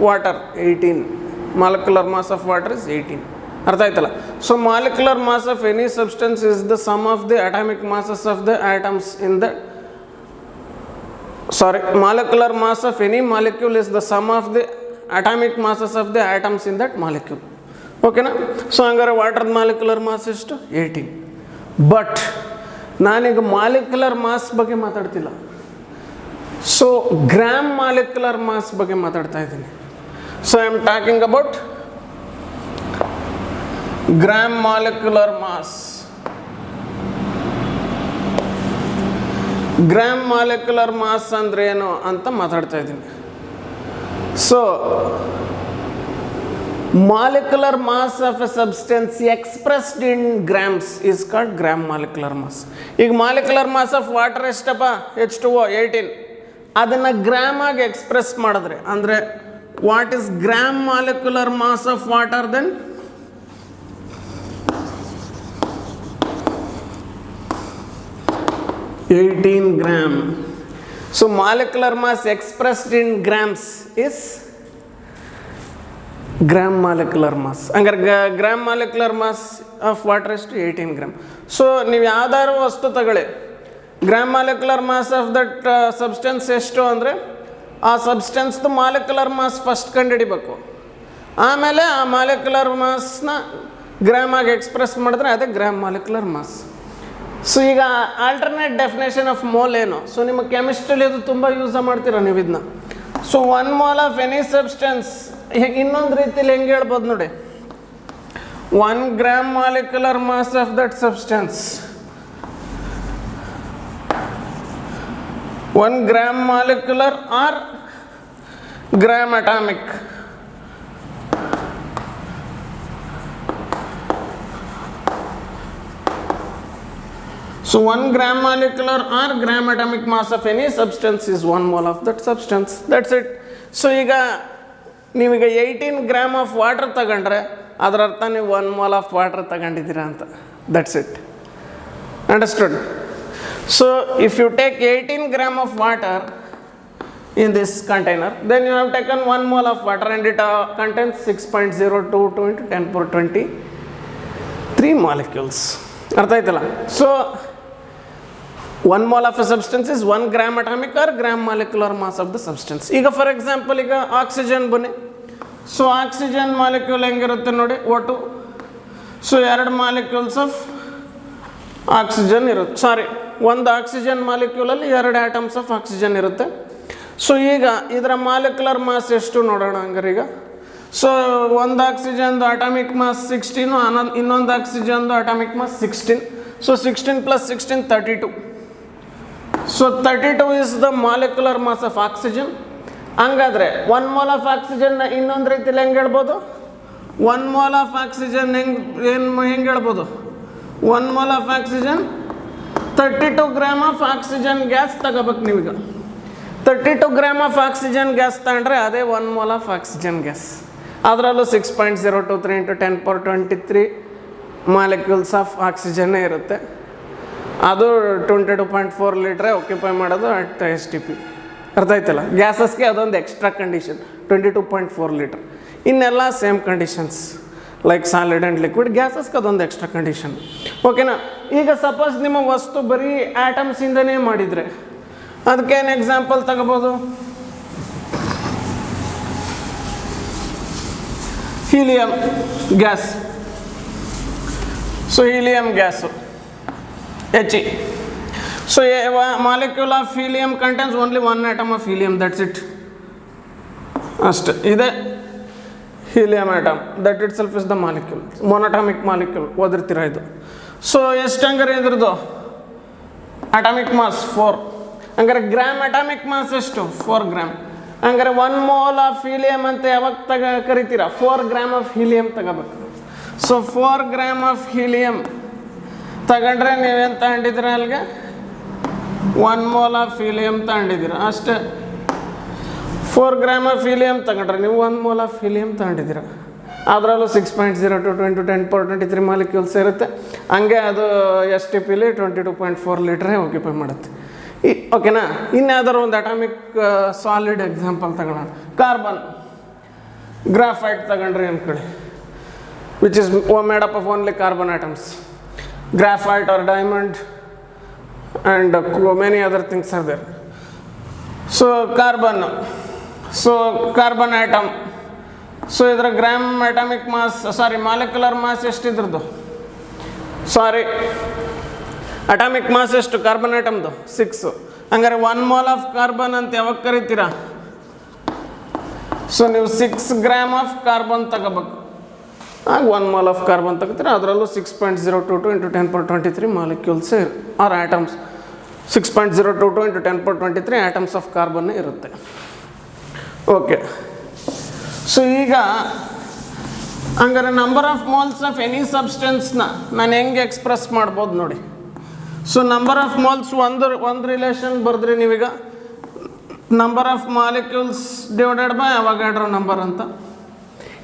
S1: water? 18. Molecular mass of water is 18. ಅರ್ಥ ಆಯ್ತಲ್ಲ? So molecular mass of any substance is the sum of the atomic masses of the atoms in the molecular mass of any molecule is the sum of the atomic masses of the atoms in that molecule. ಓಕೆನಾ? ಸೊ ಹಂಗಾರೆ ವಾಟರ್ ಮಾಲಿಕ್ಯುಲರ್ ಮಾಸ್ ಎಷ್ಟು 18. ಬಟ್ ನಾನೀಗ ಮಾಲಿಕ್ಯುಲರ್ ಮಾಸ್ ಬಗ್ಗೆ ಮಾತಾಡ್ತಿಲ್ಲ. ಸೊ ಗ್ರಾಮ್ ಮಾಲಿಕ್ಯುಲರ್ ಮಾಸ್ ಬಗ್ಗೆ ಮಾತಾಡ್ತಾ ಇದ್ದೀನಿ. So I am talking about gram molecular mass. Gram molecular mass ಅಂದ್ರೆ ಏನು ಅಂತ ಮಾತಾಡ್ತಾ ಇದ್ದೀನಿ. So molecular mass of a substance expressed in grams is called gram molecular mass. ಈಗ ಮಾಲಿಕ್ಯುಲರ್ ಮಾಸ್ ಆಫ್ ವಾಟರ್ ಎಷ್ಟಪ್ಪ? H2O 18. ಅದನ್ನು ಗ್ರಾಮ್ ಆಗಿ ಎಕ್ಸ್ಪ್ರೆಸ್ ಮಾಡಿದ್ರೆ ಅಂದರೆ what is gram molecular mass of water? Then $18 gram. So molecular mass expressed in grams is gram molecular mass. Hangare gram molecular mass of water is to 18 gram. So ನೀವು ಯಾವ್ದಾದ್ರು ವಸ್ತು ತಗೊಳ್ಳಿ, gram molecular mass of that substance ಎಷ್ಟು ಅಂದರೆ ಆ ಸಬ್ಸ್ಟೆನ್ಸ್ದು ಮಾಲಿಕ್ಯುಲರ್ ಮಾಸ್ ಫಸ್ಟ್ ಕಂಡುಹಿಡಿಬೇಕು. ಆಮೇಲೆ ಆ ಮಾಲಿಕ್ಯುಲರ್ ಮಾಸ್ನ ಗ್ರಾಮ್ ಆಗಿ ಎಕ್ಸ್ಪ್ರೆಸ್ ಮಾಡಿದ್ರೆ ಅದೇ ಗ್ರಾಮ್ ಮಾಲಿಕ್ಯುಲರ್ ಮಾಸ್. ಸೊ ಈಗ ಆಲ್ಟರ್ನೇಟ್ ಡೆಫಿನೇಷನ್ ಆಫ್ ಮೋಲ್ ಏನು? ಸೊ ನಿಮ್ಮ ಕೆಮಿಸ್ಟ್ರಿಲಿ ಇದು ತುಂಬ ಯೂಸ್ ಮಾಡ್ತೀರ ನೀವು ಇದನ್ನ. So 1 mole of any substance ಇನ್ನೊಂದು ರೀತಿಯಲ್ಲಿ ಹೆಂಗೆ ಹೇಳ್ಬೋದು ನೋಡಿ, 1 gram molecular mass of that substance, 1 gram molecular or gram atomic. So 1 gram molecular or gram atomic mass of any substance is 1 mole of that substance. That's it. So ಈಗ ನೀವೀಗ 18 gram of water ತಗೊಂಡ್ರೆ ಅದರ ಅರ್ಥ ನೀವು 1 mole of water ತಗೊಂಡಿದ್ದೀರಾ ಅಂತ. That's it. Understood? So if you take 18 gram of water in this container, then you have taken 1 mole of water and it contains 6.022 into 10 power 23 molecules. ಅರ್ಥ ಆಯ್ತಲ್ಲ? So 1 mole of a substance is 1 gram atomic or gram molecular mass of the substance. ಈಗ ಫಾರ್ ಎಕ್ಸಾಂಪಲ್ ಈಗ ಆಕ್ಸಿಜನ್ ಬನ್ನಿ. ಸೊ ಆಕ್ಸಿಜನ್ ಮಾಲಿಕ್ಯೂಲ್ ಹೆಂಗಿರುತ್ತೆ ನೋಡಿ, O2. So 2 molecules of oxygen ಇರುತ್ತೆ, ಸಾರಿ ಒಂದು ಆಕ್ಸಿಜನ್ ಮಾಲಿಕ್ಯೂಲಲ್ಲಿ 2 ಆಟಮ್ಸ್ ಆಫ್ ಆಕ್ಸಿಜನ್ ಇರುತ್ತೆ. ಸೊ ಈಗ ಇದರ ಮಾಲಿಕ್ಯುಲರ್ ಮಾಸ್ ಎಷ್ಟು ನೋಡೋಣ ಹಂಗಾರೆ. ಈಗ ಸೊ ಒಂದು ಆಕ್ಸಿಜನ್ದು ಅಟಾಮಿಕ್ ಮಾಸ್ 16, ಇನ್ನೊಂದು ಆಕ್ಸಿಜನ್ದು atomic mass 16. So 16 + 16 32. So 32 is the molecular mass of oxygen. ಹಂಗಾದ್ರೆ 1 mole ಆಫ್ ಆಕ್ಸಿಜನ್ನ ಇನ್ನೊಂದು ರೀತಿಯಲ್ಲಿ ಹೆಂಗೆ ಹೇಳ್ಬೋದು? 1 mole ಆಫ್ ಆಕ್ಸಿಜನ್ ಹೆಂಗೆ ಹೇಳ್ಬೋದು? 1 mole of oxygen 32 gram of oxygen gas ತಗೋಬೇಕು ನೀವೀಗ. 32 gram ಆಫ್ ಆಕ್ಸಿಜನ್ ಗ್ಯಾಸ್ ತಗೊಂಡ್ರೆ ಅದೇ 1 mole ಆಫ್ ಆಕ್ಸಿಜನ್ ಗ್ಯಾಸ್. ಅದರಲ್ಲೂ 6.023 into 10 power 23 ಮಾಲಿಕ್ಯೂಲ್ಸ್ ಆಫ್ ಆಕ್ಸಿಜನ್ನೇ ಇರುತ್ತೆ. ಅದು 22.4 ಲೀಟ್ರೇ ಆಕ್ಯುಪೈ ಮಾಡೋದು ಅಟ್ ಎಸ್ ಟಿ ಪಿ. ಅರ್ಥ ಆಯ್ತಲ್ಲ? ಗ್ಯಾಸಸ್ಗೆ ಅದೊಂದು ಎಕ್ಸ್ಟ್ರಾ ಕಂಡೀಷನ್ 22.4 ಲೀಟ್ರ್. ಇನ್ನೆಲ್ಲ same conditions like solid and liquid. ಗ್ಯಾಸಸ್ಗೆ ಅದೊಂದು ಎಕ್ಸ್ಟ್ರಾ ಕಂಡೀಷನ್. ಓಕೆನಾ? ಈಗ ಸಪೋಸ್ ನಿಮ್ಮ ವಸ್ತು ಬರೀ ಆಟಮ್ಸಿಂದನೇ ಮಾಡಿದರೆ ಅದಕ್ಕೇನು ಎಕ್ಸಾಂಪಲ್ ತಗೋಬೋದು? Helium gas. So helium gas He. So a molecule of helium contains only one atom of helium, that's it. ಅಷ್ಟೇ ಇದೆ helium atom. That itself is the molecule, monatomic molecule. ಓದಿರ್ತೀರ ಇದು. ಸೊ ಎಷ್ಟು ಹಂಗಾರೆ ಇದ್ರದ್ದು ಅಟಾಮಿಕ್ ಮಾಸ್ 4. ಹಂಗಾರೆ ಗ್ರಾಮ್ ಅಟಾಮಿಕ್ ಮಾಸ್ ಎಷ್ಟು? 4 ಗ್ರಾಮ್. ಹಂಗಾರೆ 1 ಮೋಲ್ ಆಫ್ ಹೀಲಿಯಂ ಅಂತ ಯಾವಾಗ ಕರಿತೀರಾ? 4 ಗ್ರಾಮ್ ಆಫ್ ಹೀಲಿಯಂ ತಗೋಬೇಕು. ಸೊ 4 ಗ್ರಾಮ್ ಆಫ್ ಹೀಲಿಯಂ ತಗೊಂಡ್ರೆ ನೀವೇನು ತಗೊಂಡಿದ್ದೀರ ಅಲ್ಲಿಗೆ? 1 ಮೋಲ್ ಆಫ್ ಹೀಲಿಯಂ ತಗೊಂಡಿದ್ದೀರ ಅಷ್ಟೇ. 4 ಗ್ರಾಮ್ ಆಫ್ ಹೀಲಿಯಂ ತಗೊಂಡ್ರೆ ನೀವು 1 ಮೋಲ್ ಆಫ್ ಹೀಲಿಯಂ ತಗೊಂಡಿದ್ದೀರ. ಅದರಲ್ಲೂ 6.02 × 10⁻³ ಮಾಲಿಕ್ಯೂಲ್ಸ್ ಇರುತ್ತೆ. ಹಂಗೆ ಅದು ಎಸ್ ಟಿ ಪಿಲಿ 22.4 ಲೀಟ್ರೇ ಆಕ್ಯುಪೈ ಮಾಡುತ್ತೆ. ಓಕೆನಾ? ಇನ್ಯಾವುದಾದ್ರು ಒಂದು ಅಟಾಮಿಕ್ ಸಾಲಿಡ್ ಎಕ್ಸಾಂಪಲ್ ತಗೊಳ್ಳೋಣ. ಕಾರ್ಬನ್, ಗ್ರಾಫೈಟ್ ತಗೊಂಡ್ರಿ ಅಂದ್ಕೊಳ್ಳಿ, which is made up of only carbon atoms. Graphite or diamond and many other things are there. So carbon, so carbon atom. So idra gram atomic mass, sorry molecular mass ಎಷ್ಟು ಇದ್ರದ್ದು? ಸಾರಿ ಅಟಾಮಿಕ್ ಮಾಸ್ ಎಷ್ಟು ಕಾರ್ಬನ್ ಆಟಮ್ದು? 6. ಹಂಗಾರೆ 1 ಮೋಲ್ ಆಫ್ ಕಾರ್ಬನ್ ಅಂತ ಯಾವಾಗ ಕರಿತೀರಾ? ಸೊ ನೀವು 6 ಗ್ರಾಮ್ ಆಫ್ ಕಾರ್ಬನ್ ತಗೋಬೇಕು. ಆಗ 1 ಮೋಲ್ ಆಫ್ ಕಾರ್ಬನ್ ತಗೋತೀರ. ಅದರಲ್ಲೂ 6.022 × 10⁻23 molecules or atoms. 6.022 × 10⁻23 atoms of ಕಾರ್ಬನ್ನೇ ಇರುತ್ತೆ. ಓಕೆ. ಸೊ ಈಗ ಹಂಗಾರೆ number of moles of any ಸಬ್ಸ್ಟೆನ್ಸ್ನ ನಾನು ಹೆಂಗೆ ಎಕ್ಸ್ಪ್ರೆಸ್ ಮಾಡ್ಬೋದು ನೋಡಿ. ಸೊ ನಂಬರ್ ಆಫ್ ಮೋಲ್ಸ್ ಒಂದು ರಿಲೇಷನ್ ಬರೆದ್ರಿ ನೀವೀಗ, number of molecules divided by Avogadro number ಅಂತ.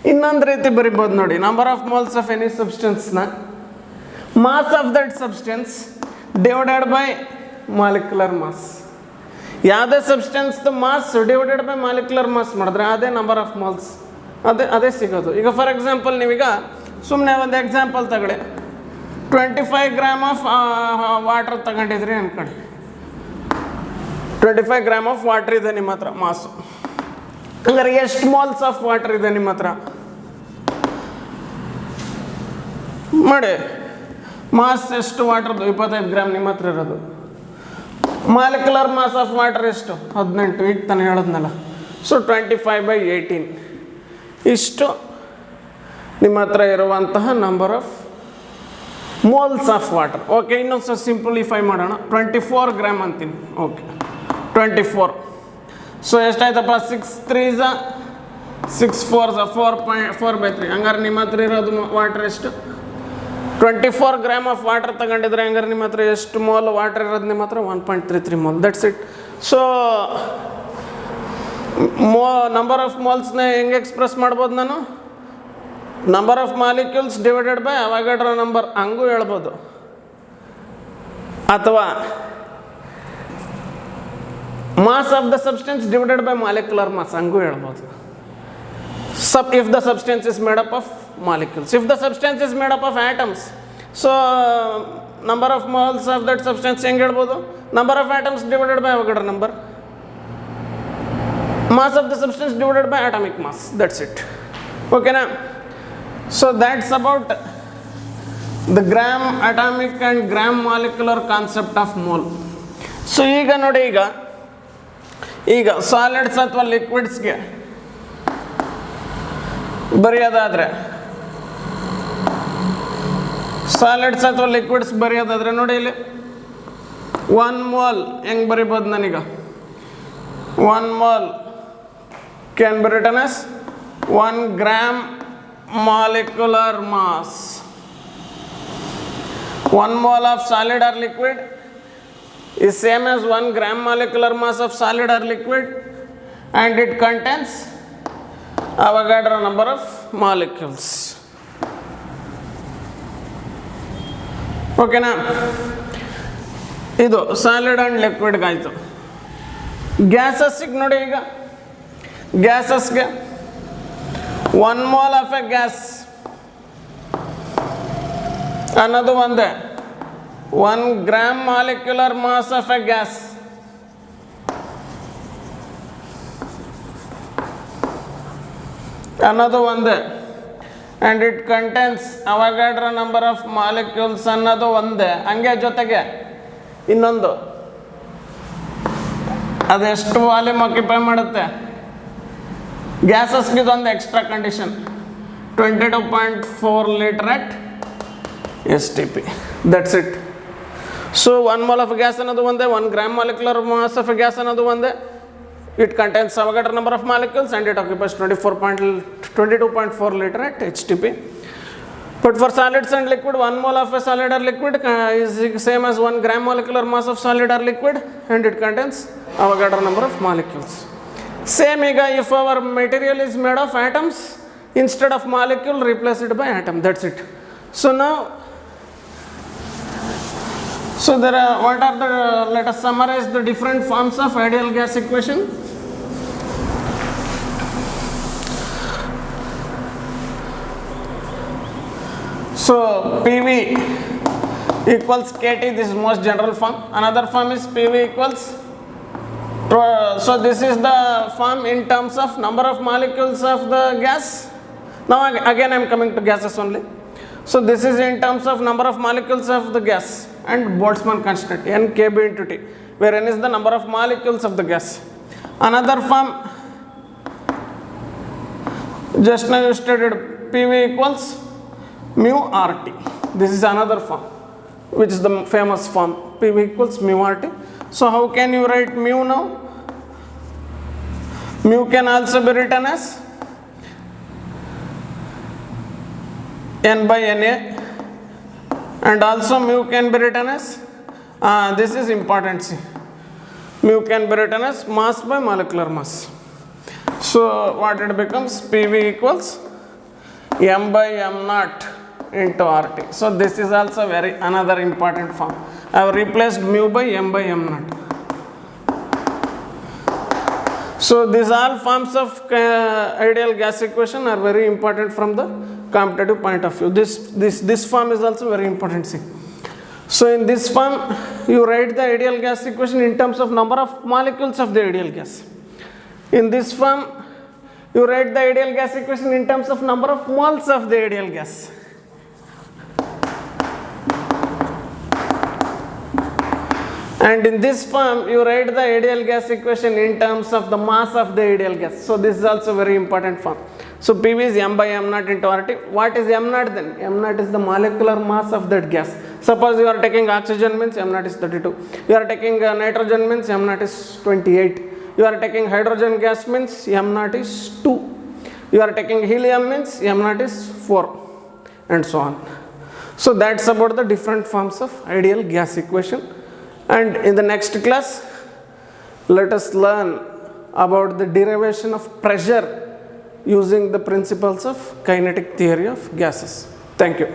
S1: ಇನ್ನೊಂದು ರೀತಿ ಬರಿಬೋದು ನೋಡಿ. Number of moles of any ಸಬ್ಸ್ಟೆನ್ಸ್ನ mass of that substance divided by molecular mass. ಯಾವುದೇ ಸಬ್ಸ್ಟೆನ್ಸ್ದು mass divided by molecular mass ಮಾಡಿದ್ರೆ ಅದೇ ನಂಬರ್ ಆಫ್ ಮೋಲ್ಸ್, ಅದೇ ಸಿಗೋದು. ಈಗ ಫಾರ್ ಎಕ್ಸಾಂಪಲ್ ನೀವೀಗ ಸುಮ್ಮನೆ ಒಂದು ಎಕ್ಸಾಂಪಲ್ ತಗೊಳ್ಳಿ. 25 ಗ್ರಾಮ್ ಆಫ್ ವಾಟರ್ ತಗೊಂಡಿದ್ರಿ ಅನ್ಕೊಳ್ಳಿ. 25 ಗ್ರಾಮ್ ಆಫ್ ವಾಟರ್ ಇದೆ ನಿಮ್ಮ ಹತ್ರ ಮಾಸು. ಹಂಗಾರೆ ಎಷ್ಟು ಮೋಲ್ಸ್ ಆಫ್ ವಾಟರ್ ಇದೆ ನಿಮ್ಮ ಹತ್ರ ಮಾಡಿ. ಮಾಸ್ ಎಷ್ಟು ವಾಟರ್ದು? 25 ಗ್ರಾಮ್ ನಿಮ್ಮ ಹತ್ರ ಇರೋದು. ಮಾಲಿಕ್ಯುಲರ್ ಮಾಸ್ ಆಫ್ ವಾಟರ್ ಎಷ್ಟು? 18. ಈಗ ತಾನೇ ಹೇಳೋದ್ನಲ್ಲ. ಸೊ 25/18 ಇಷ್ಟು ನಿಮ್ಮ ಹತ್ರ ಇರುವಂತಹ number of moles of water. Okay, ಇನ್ನೊಂದು ಸ್ವಲ್ಪ ಸಿಂಪ್ಲಿಫೈ ಮಾಡೋಣ. 24 ಗ್ರಾಮ್ ಅಂತೀನಿ. ಓಕೆ, 24. ಸೊ ಎಷ್ಟಾಯ್ತಪ್ಪ? 6 3s 6 4s 4/3. ಹಂಗಾರೆ ನಿಮ್ಮ ಹತ್ರ ಇರೋದು ವಾಟರ್ ಎಷ್ಟು? 24 ಗ್ರಾಮ್ ಆಫ್ ವಾಟರ್ ತಗೊಂಡಿದ್ರೆ ಹಂಗಾರೆ ನಿಮ್ಮ ಹತ್ರ ಎಷ್ಟು ಮೋಲ್ ವಾಟರ್ ಇರೋದು? ನಿಮ್ಮ ಹತ್ರ 1.33 mole. That's it. So number of ಮೋಲ್ಸ್ನ ಹೆಂಗೆ ಎಕ್ಸ್ಪ್ರೆಸ್ ಮಾಡ್ಬೋದು ನಾನು? Number of molecules divided by Avogadro number ಹಂಗೂ ಹೇಳ್ಬೋದು, ಅಥವಾ mass of the substance divided by molecular mass ಹಂಗೂ ಹೇಳ್ಬೋದು. If the substance is made up of molecules, if the substance is made up of atoms, so number of moles of that substance ಹೆಂಗೆ ಹೇಳ್ಬೋದು? Number of atoms divided by Avogadro number, mass of the substance divided by atomic mass. That's it. Okay na? So that's about the gram atomic and gram molecular concept of mole. So ಈಗ ನೋಡಿ, ಈಗ ಸಾಲಿಡ್ಸ್ ಅಥವಾ ಲಿಕ್ವಿಡ್ಸ್ಗೆ ಬರೆಯೋದಾದರೆ, ಸಾಲಿಡ್ಸ್ ಅಥವಾ ಲಿಕ್ವಿಡ್ಸ್ ಬರೆಯೋದಾದರೆ ನೋಡಿ, ಇಲ್ಲಿ 1 ಮೋಲ್ ಹೆಂಗೆ ಬರಿಬೋದು ನಾನೀಗ? 1 mole can be written as 1 gram molecular mass. 1 mole of solid or liquid is same as 1 gram molecular mass of solid or liquid, and it contains Avogadro number of molecules. Okay na? ಇದು ಸಾಲಿಡ್ ಆ್ಯಂಡ್ ಲಿಕ್ವಿಡ್ಗೆ ಆಯಿತು. ಗ್ಯಾಸಸ್ಸಿಗೆ ನೋಡಿ, ಈಗ ಗ್ಯಾಸಸ್ಗೆ 1 mole ಆಫ್ ಎ ಗ್ಯಾಸ್ ಅನ್ನೋದು ಒಂದೇ, 1 gram molecular mass of a gas ಅನ್ನೋದು ಒಂದೇ, and it contains Avogadro number of molecules ಅನ್ನೋದು ಒಂದೇ. ಹಂಗೆ ಜೊತೆಗೆ ಇನ್ನೊಂದು, ಅದೆಷ್ಟು ವಾಲ್ಯೂಮ್ ಆಕ್ಯುಪೈ ಮಾಡುತ್ತೆ ಗ್ಯಾಸಸ್ಗೆ, ಇದೊಂದು extra condition, 22.4 litre at STP. That's it. So 1 mole of gas ಅನ್ನೋದು ಒಂದೇ, 1 gram molecular mass of gas ಅನ್ನೋದು ಒಂದೇ. It contains Avogadro number of molecules and it occupies 22.4 liter at HTP. But for solids and liquid, 1 mole of a solid or liquid is same as 1 gram molecular mass of solid or liquid, and it contains Avogadro number of molecules. Same if our material is made of atoms, instead of molecule, replace it by atom. That's it. So now, what are the, let us summarize the different forms of ideal gas equation. So PV equals KT, this is most general form. Another form is PV equals, so this is the form in terms of number of molecules of the gas. Now again I am coming to gases only. So this is in terms of number of molecules of the gas and Boltzmann constant, N Kb into T, where N is the number of molecules of the gas. Another form, just now you stated, PV equals mu RT. This is another form, which is the famous form, PV equals mu RT. So how can you write mu now? Mu can also be written as N by Na, and also mu can be written as, this is important, see, mu can be written as mass by molecular mass. So what it becomes, PV equals M by M naught into RT. So this is also very another important form. I have replaced mu by M naught. So these all forms of ideal gas equation are very important from the competitive point of view. This form is also very important, see. So in this form you write the ideal gas equation in terms of number of molecules of the ideal gas. In this form you write the ideal gas equation in terms of number of moles of the ideal gas. And in this form you write the ideal gas equation in terms of the mass of the ideal gas. So this is also very important form. So PV is M by M naught into RT. What is M naught then? M naught is the molecular mass of that gas. Suppose you are taking oxygen, means M naught is 32. You are taking nitrogen, means M naught is 28. You are taking hydrogen gas, means M naught is 2. You are taking helium, means M naught is 4, and so on. So that's about the different forms of ideal gas equation. And in the next class, let us learn about the derivation of pressure using the principles of kinetic theory of gases. Thank you.